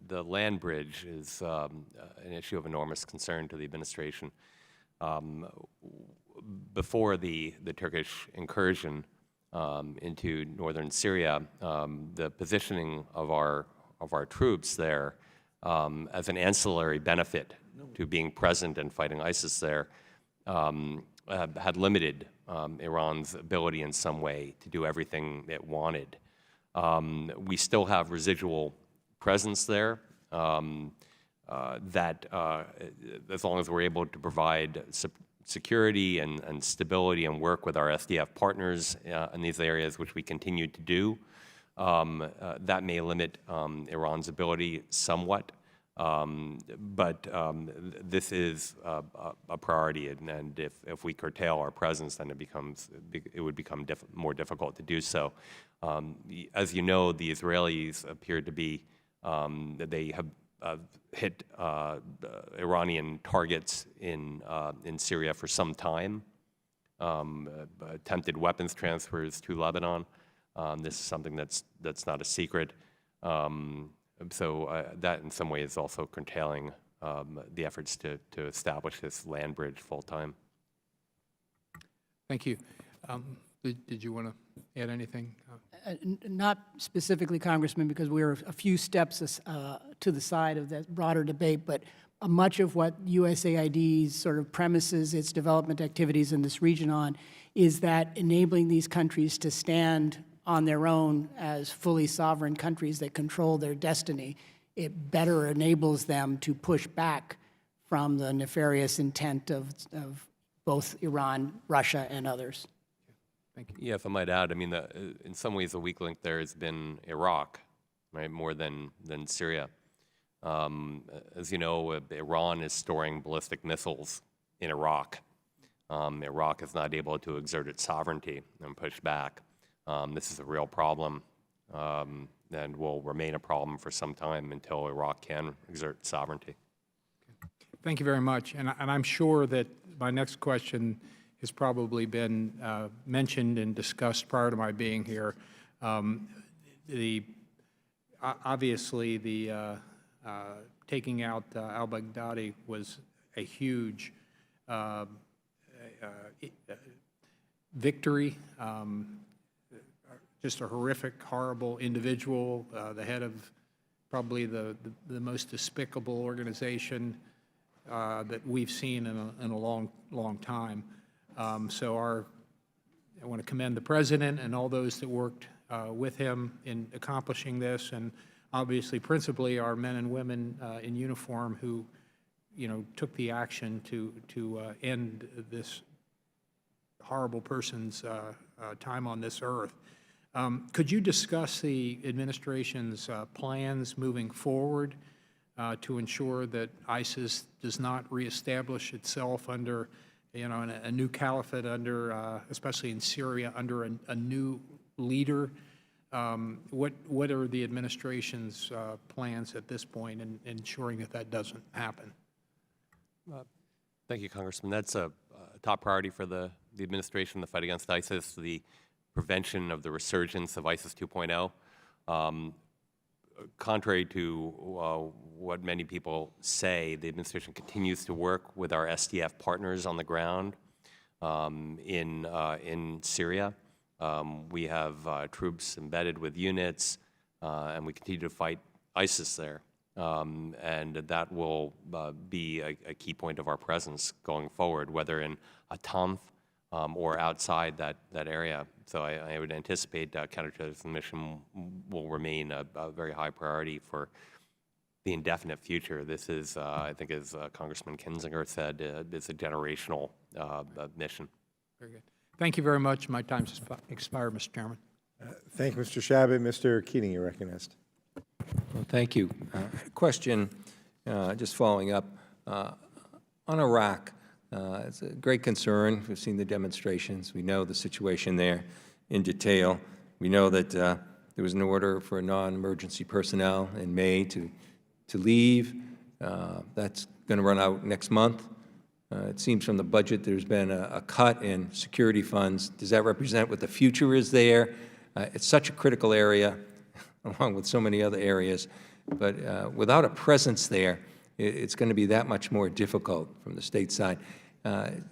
The land bridge is an issue of enormous concern to the administration. Before the Turkish incursion into northern Syria, the positioning of our troops there as an ancillary benefit to being present and fighting ISIS there had limited Iran's ability in some way to do everything it wanted. We still have residual presence there that as long as we're able to provide security and stability and work with our SDF partners in these areas, which we continue to do, that may limit Iran's ability somewhat. But this is a priority, and if we curtail our presence, then it would become more difficult to do so. As you know, the Israelis appear to be that they have hit Iranian targets in Syria for some time. Attempted weapons transfers to Lebanon. This is something that's not a secret. So that in some ways is also curtailing the efforts to establish this land bridge full time. Thank you. Did you want to add anything? Not specifically, Congressman, because we're a few steps to the side of that broader debate, but much of what USAID sort of premises its development activities in this region on is that enabling these countries to stand on their own as fully sovereign countries that control their destiny, it better enables them to push back from the nefarious intent of both Iran, Russia, and others. Yeah, if I might add, I mean, in some ways, the weak link there has been Iraq, right, more than Syria. As you know, Iran is storing ballistic missiles in Iraq. Iraq is not able to exert its sovereignty and push back. This is a real problem and will remain a problem for some time until Iraq can exert sovereignty. Thank you very much. And I'm sure that my next question has probably been mentioned and discussed prior to my being here. Obviously, the taking out al-Baghdadi was a huge victory. Just a horrific, horrible individual, the head of probably the most despicable organization that we've seen in a long time. So I want to commend the President and all those that worked with him in accomplishing this, and obviously principally our men and women in uniform who, took the action to end this horrible person's time on this earth. Could you discuss the administration's plans moving forward to ensure that ISIS does not reestablish itself under, a new caliphate under, especially in Syria, under a new leader? What are the administration's plans at this point in ensuring that that doesn't happen? Thank you, Congressman. That's a top priority for the administration, the fight against ISIS, the prevention of the resurgence of ISIS 2.0. Contrary to what many people say, the administration continues to work with our SDF partners on the ground in Syria. We have troops embedded with units, and we continue to fight ISIS there. And that will be a key point of our presence going forward, whether in Atanf or outside that area. So I would anticipate counterterrorism mission will remain a very high priority for the indefinite future. This is, I think, as Congressman Kinzinger said, it's a generational mission. Very good. Thank you very much. My time's expired, Mr. Chairman. Thank you, Mr. Shabbat. Mr. Keating, you're recognized. Well, thank you. Question, just following up, on Iraq. It's a great concern. We've seen the demonstrations. We know the situation there in detail. We know that there was an order for non-emergency personnel in May to leave. That's going to run out next month. It seems from the budget there's been a cut in security funds. Does that represent what the future is there? It's such a critical area, along with so many other areas. But without a presence there, it's going to be that much more difficult from the state side.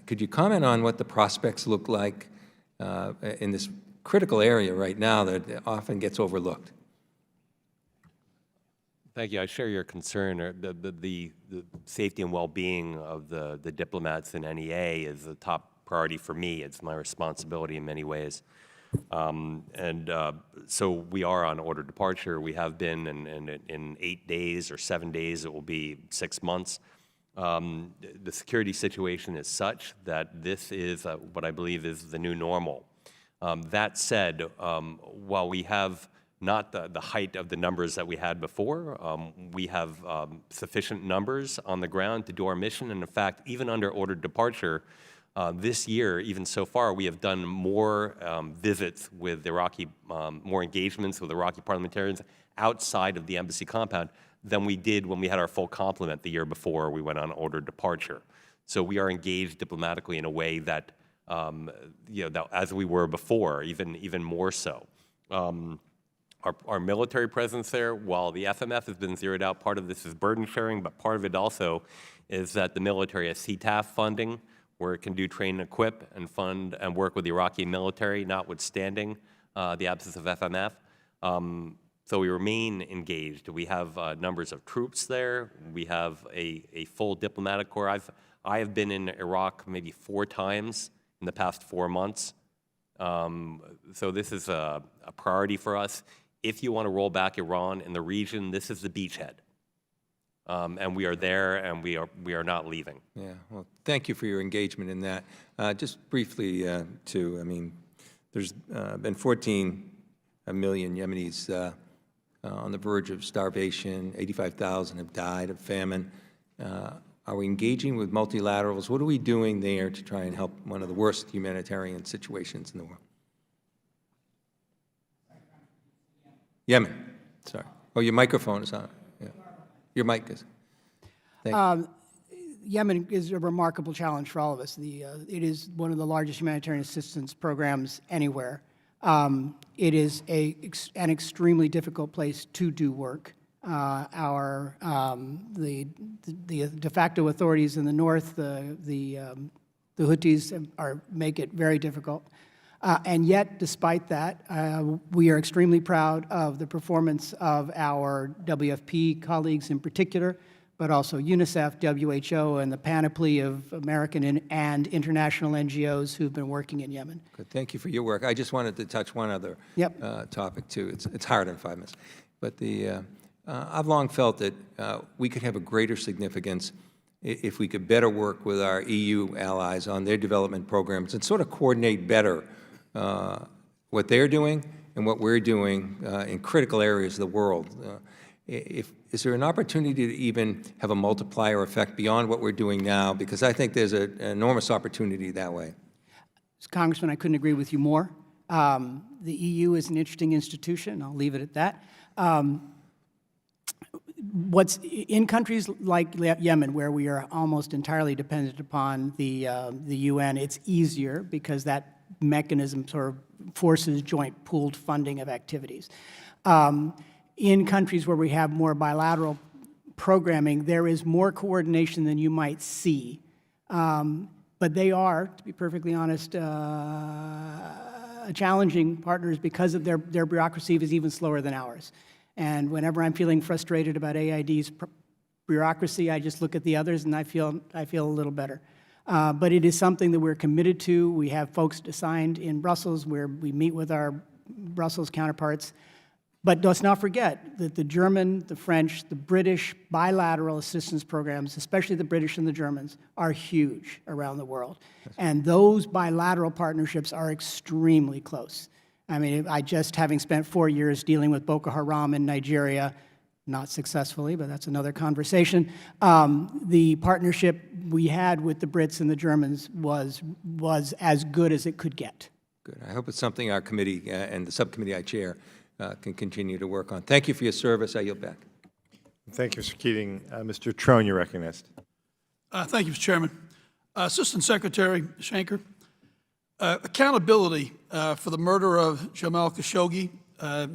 Could you comment on what the prospects look like in this critical area right now that often gets overlooked? Thank you. I share your concern. The safety and well-being of the diplomats in NEA is a top priority for me. It's my responsibility in many ways. So we are on order departure. We have been, and in 8 days or 7 days, it will be 6 months. The security situation is such that this is what I believe is the new normal. That said, while we have not the height of the numbers that we had before, we have sufficient numbers on the ground to do our mission. And in fact, even under order departure, this year, even so far, we have done more visits with Iraqi, more engagements with Iraqi parliamentarians outside of the embassy compound than we did when we had our full complement the year before we went on ordered departure. So we are engaged diplomatically in a way that, that as we were before, even more so. Our military presence there, while the FMF has been zeroed out, part of this is burden sharing, but part of it also is that the military has CTAF funding, where it can do train and equip and fund and work with the Iraqi military, notwithstanding the absence of FMF. So we remain engaged. We have numbers of troops there. We have a full diplomatic corps. I have been in Iraq maybe 4 times in the past 4 months. So this is a priority for us. If you want to roll back Iran in the region, this is the beachhead. And we are there, and we are not leaving. Yeah, well, thank you for your engagement in that. Just briefly, there's been 14 million Yemenis on the verge of starvation. 85,000 have died of famine. Are we engaging with multilaterals? What are we doing there to try and help one of the worst humanitarian situations in the world? Yemen, sorry. Oh, your microphone is on. Yeah. Your mic is. Thank you. Yemen is a remarkable challenge for all of us. It is one of the largest humanitarian assistance programs anywhere. It is an extremely difficult place to do work. The de facto authorities in the north, the Houthis, make it very difficult. And yet, despite that, we are extremely proud of the performance of our WFP colleagues in particular, but also UNICEF, WHO, and the panoply of American and international NGOs who've been working in Yemen. Good. Thank you for your work. I just wanted to touch one other topic, too. It's hard in 5 minutes. But I've long felt that we could have a greater significance if we could better work with our EU allies on their development programs and sort of coordinate better what they're doing and what we're doing in critical areas of the world. Is there an opportunity to even have a multiplier effect beyond what we're doing now? Because I think there's an enormous opportunity that way. Congressman, I couldn't agree with you more. The EU is an interesting institution. I'll leave it at that. What's in countries like Yemen, where we are almost entirely dependent upon the UN, it's easier because that mechanism sort of forces joint pooled funding of activities. In countries where we have more bilateral programming, there is more coordination than you might see. But they are, to be perfectly honest, challenging partners because of their bureaucracy is even slower than ours. And whenever I'm feeling frustrated about AID's bureaucracy, I just look at the others and I feel a little better. But it is something that we're committed to. We have folks assigned in Brussels where we meet with our Brussels counterparts. But let's not forget that the German, the French, the British bilateral assistance programs, especially the British and the Germans, are huge around the world. And those bilateral partnerships are extremely close. I mean, having spent 4 years dealing with Boko Haram in Nigeria, not successfully, but that's another conversation, the partnership we had with the Brits and the Germans was as good as it could get. Good. I hope it's something our committee and the subcommittee I chair can continue to work on. Thank you for your service. I yield back. Thank you, Mr. Keating. Mr. Trone, you're recognized. Thank you, Mr. Chairman. Assistant Secretary Shanker, accountability for the murder of Jamal Khashoggi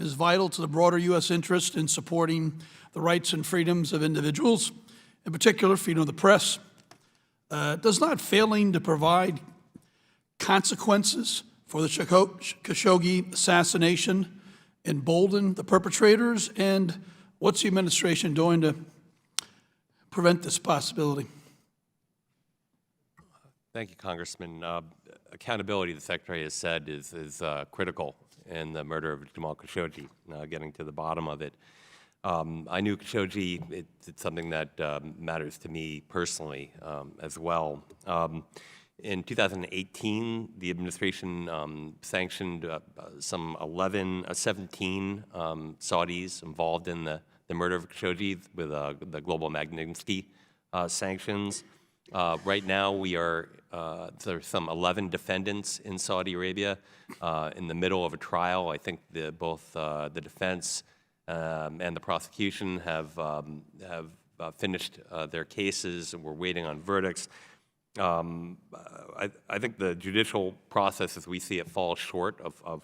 is vital to the broader U.S. interest in supporting the rights and freedoms of individuals, in particular freedom of the press. Does not failing to provide consequences for the Khashoggi assassination embolden the perpetrators, and what's the administration doing to prevent this possibility? Thank you, Congressman. Accountability, the Secretary has said, is critical in the murder of Jamal Khashoggi, getting to the bottom of it. I knew Khashoggi. It's something that matters to me personally as well. In 2018, the administration sanctioned some 17 Saudis involved in the murder of Khashoggi with the global Magnitsky sanctions. Right now, there's some 11 defendants in Saudi Arabia in the middle of a trial. I think both the defense and the prosecution have finished their cases, and we're waiting on verdicts. I think the judicial process, as we see it, falls short of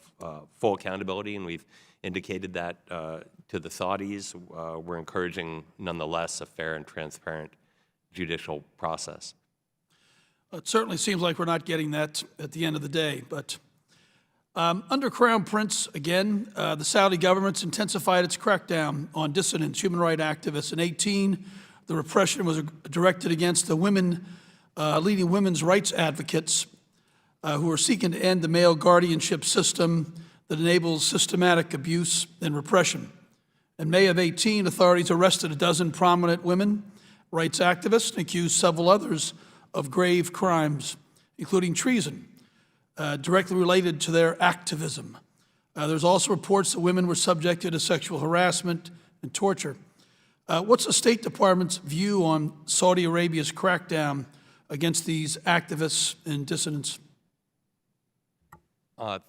full accountability, and we've indicated that to the Saudis. We're encouraging, nonetheless, a fair and transparent judicial process. It certainly seems like we're not getting that at the end of the day. But under Crown Prince, again, the Saudi government's intensified its crackdown on dissidents, human rights activists. In 2018, the repression was directed against the leading women's rights advocates. who are seeking to end the male guardianship system that enables systematic abuse and repression. In May of 18, authorities arrested a dozen prominent women rights activists and accused several others of grave crimes, including treason, directly related to their activism. There's also reports that women were subjected to sexual harassment and torture. What's the State Department's view on Saudi Arabia's crackdown against these activists and dissidents?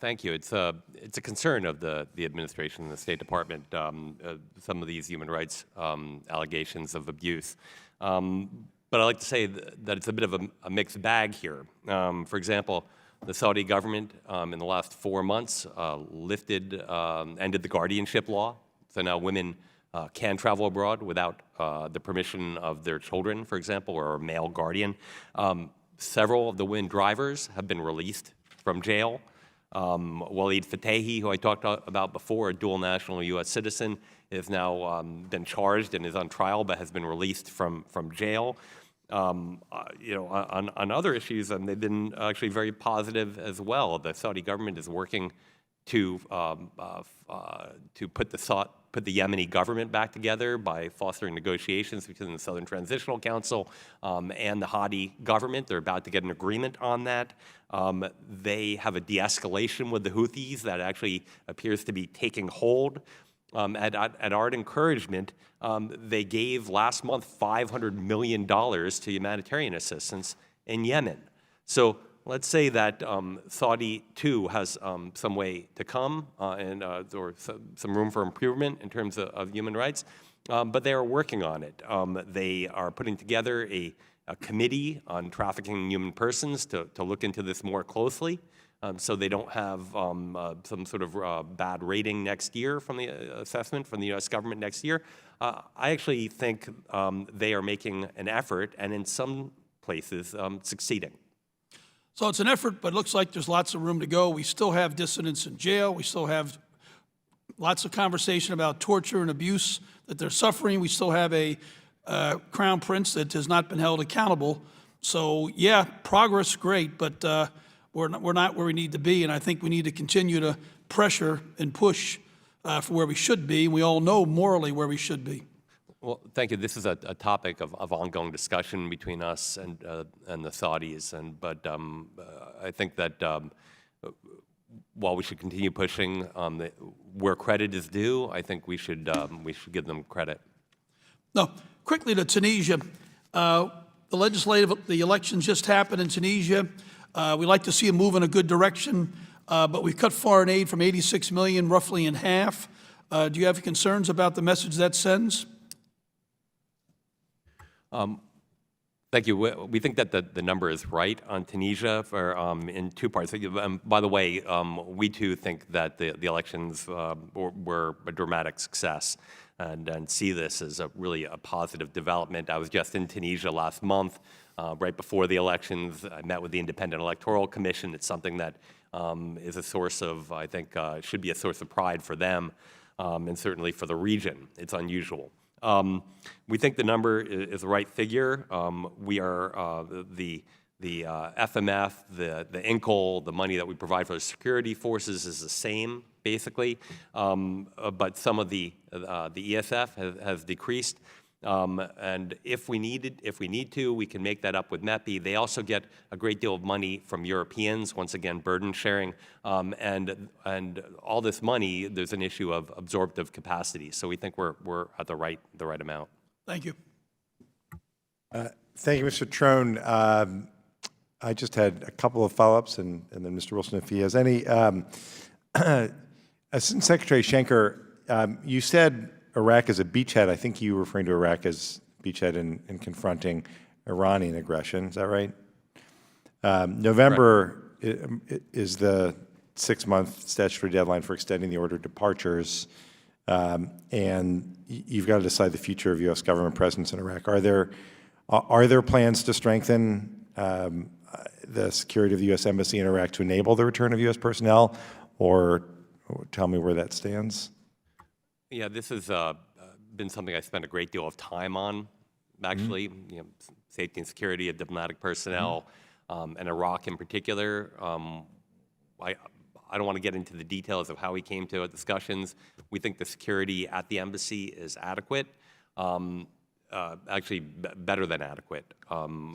Thank you. It's a concern of the administration and the State Department, some of these human rights allegations of abuse. But I like to say that it's a bit of a mixed bag here. For example, the Saudi government in the last 4 months ended the guardianship law. So now women can travel abroad without the permission of their children, for example, or a male guardian. Several of the women drivers have been released from jail. Waleed Fatehi, who I talked about before, a dual national U.S. citizen, is now been charged and is on trial, but has been released from jail. You know, on other issues, they've been actually very positive as well. The Saudi government is working to put the Yemeni government back together by fostering negotiations between the Southern Transitional Council and the Hadi government. They're about to get an agreement on that. They have a de-escalation with the Houthis that actually appears to be taking hold. At our encouragement, they gave last month $500 million to humanitarian assistance in Yemen. So let's say that Saudi, too, has some way to come or some room for improvement in terms of human rights, but they are working on it. They are putting together a committee on trafficking in human persons to look into this more closely, so they don't have some sort of bad rating next year from the assessment from the U.S. government next year. I actually think they are making an effort, and in some places succeeding. So it's an effort, but it looks like there's lots of room to go. We still have dissidents in jail. We still have lots of conversation about torture and abuse that they're suffering. We still have a crown prince that has not been held accountable. So yeah, progress, great, but we're not where we need to be, and I think we need to continue to pressure and push for where we should be. We all know morally where we should be. Well, thank you. This is a topic of ongoing discussion between us and the Saudis, but I think that while we should continue pushing where credit is due, I think we should give them credit. No, quickly to Tunisia. The elections just happened in Tunisia. We like to see a move in a good direction, but we've cut foreign aid from 86 million roughly in half. Do you have concerns about the message that sends? Thank you. We think that the number is right on Tunisia in two parts. By the way, we too think that the elections were a dramatic success and see this as really a positive development. I was just in Tunisia last month, right before the elections. I met with the Independent Electoral Commission. It's something that is a source of, I think, should be a source of pride for them and certainly for the region. It's unusual. We think the number is the right figure. We are the FMF, the INCOL, the money that we provide for the security forces is the same, basically, but some of the ESF has decreased. And if we need to, we can make that up with MEPI. They also get a great deal of money from Europeans, once again, burden sharing. And all this money, there's an issue of absorptive capacity. So we think we're at the right amount. Thank you. Thank you, Mr. Trone. I just had a couple of follow-ups, and then Mr. Wilson, if he has any. Assistant Secretary Schenker, you said Iraq is a beachhead. I think you were referring to Iraq as beachhead in confronting Iranian aggression. Is that right? November is the 6-month statutory deadline for extending the order of departures, and you've got to decide the future of U.S. government presence in Iraq. Are there plans to strengthen the security of the U.S. Embassy in Iraq to enable the return of U.S. personnel, or tell me where that stands? Yeah, this has been something I spent a great deal of time on, actually. You know, safety and security of diplomatic personnel. and Iraq in particular. I don't want to get into the details of how we came to discussions. We think the security at the embassy is adequate, actually better than adequate.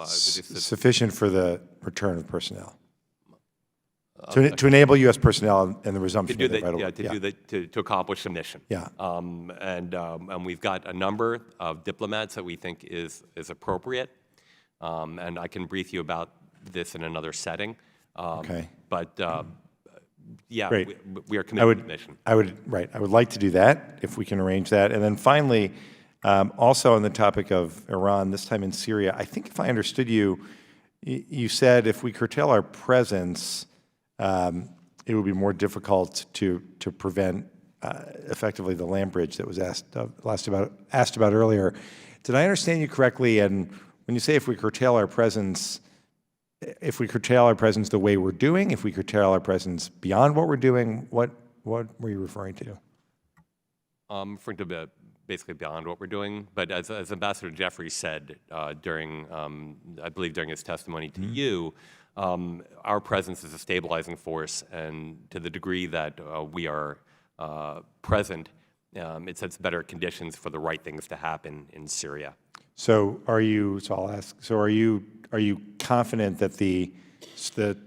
Sufficient for the return of personnel. To enable U.S. personnel and the resumption of the vital work. To accomplish the mission. Yeah. And we've got a number of diplomats that we think is appropriate. And I can brief you about this in another setting. Okay. But yeah, Great. we are committed to the mission. I would like to do that if we can arrange that. And then finally, also on the topic of Iran, this time in Syria, I think if I understood you, you said if we curtail our presence, it would be more difficult to prevent effectively the land bridge that was asked about earlier. Did I understand you correctly? And when you say if we curtail our presence the way we're doing, if we curtail our presence beyond what we're doing, what were you referring to? Referring to basically beyond what we're doing. But as Ambassador Jeffrey said during, I believe during his testimony to you, our presence is a stabilizing force, and to the degree that we are present, it sets better conditions for the right things to happen in Syria. So are you confident that the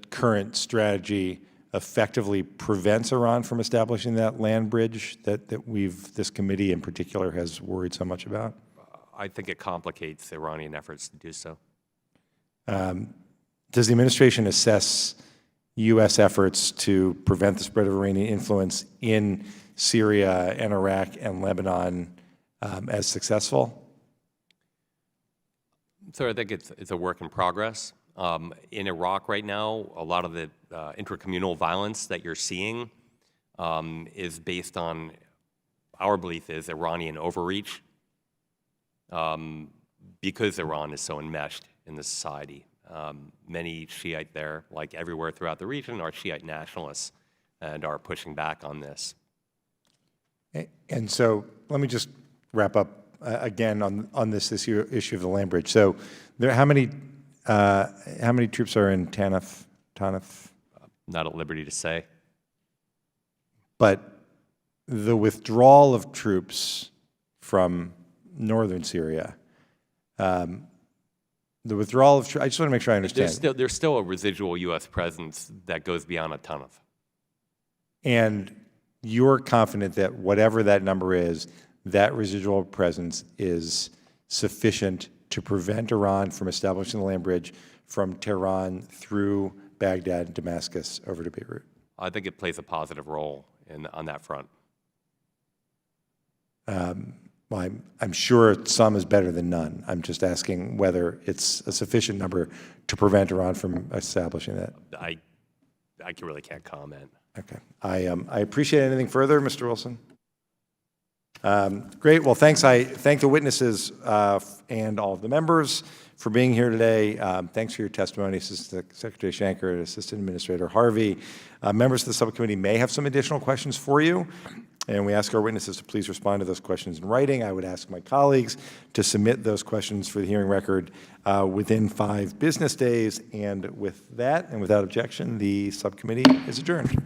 current strategy effectively prevents Iran from establishing that land bridge that this committee in particular has worried so much about? I think it complicates Iranian efforts to do so. Does the administration assess U.S. efforts to prevent the spread of Iranian influence in Syria and Iraq and Lebanon as successful? So I think it's a work in progress. In Iraq right now, a lot of the intracommunal violence that you're seeing is based on, our belief is, Iranian overreach because Iran is so enmeshed in the society. Many Shiite there, like everywhere throughout the region, are Shiite nationalists and are pushing back on this. And so let me just wrap up again on this issue of the land bridge. So how many troops are in Tanif? Not at liberty to say. But the withdrawal of troops from northern Syria, the withdrawal of troops, I just want to make sure I understand. There's still a residual U.S. presence that goes beyond a ton of. And you're confident that whatever that number is, that residual presence is sufficient to prevent Iran from establishing the land bridge from Tehran through Baghdad and Damascus over to Beirut? I think it plays a positive role on that front. Well, I'm sure some is better than none. I'm just asking whether it's a sufficient number to prevent Iran from establishing that. I really can't comment. Okay. I appreciate anything further, Mr. Wilson. Great. Well, thanks. I thank the witnesses and all of the members for being here today. Thanks for your testimony, Assistant Secretary Shanker and Assistant Administrator Harvey. Members of the subcommittee may have some additional questions for you, and we ask our witnesses to please respond to those questions in writing. I would ask my colleagues to submit those questions for the hearing record within 5 business days. And with that, and without objection, the subcommittee is adjourned.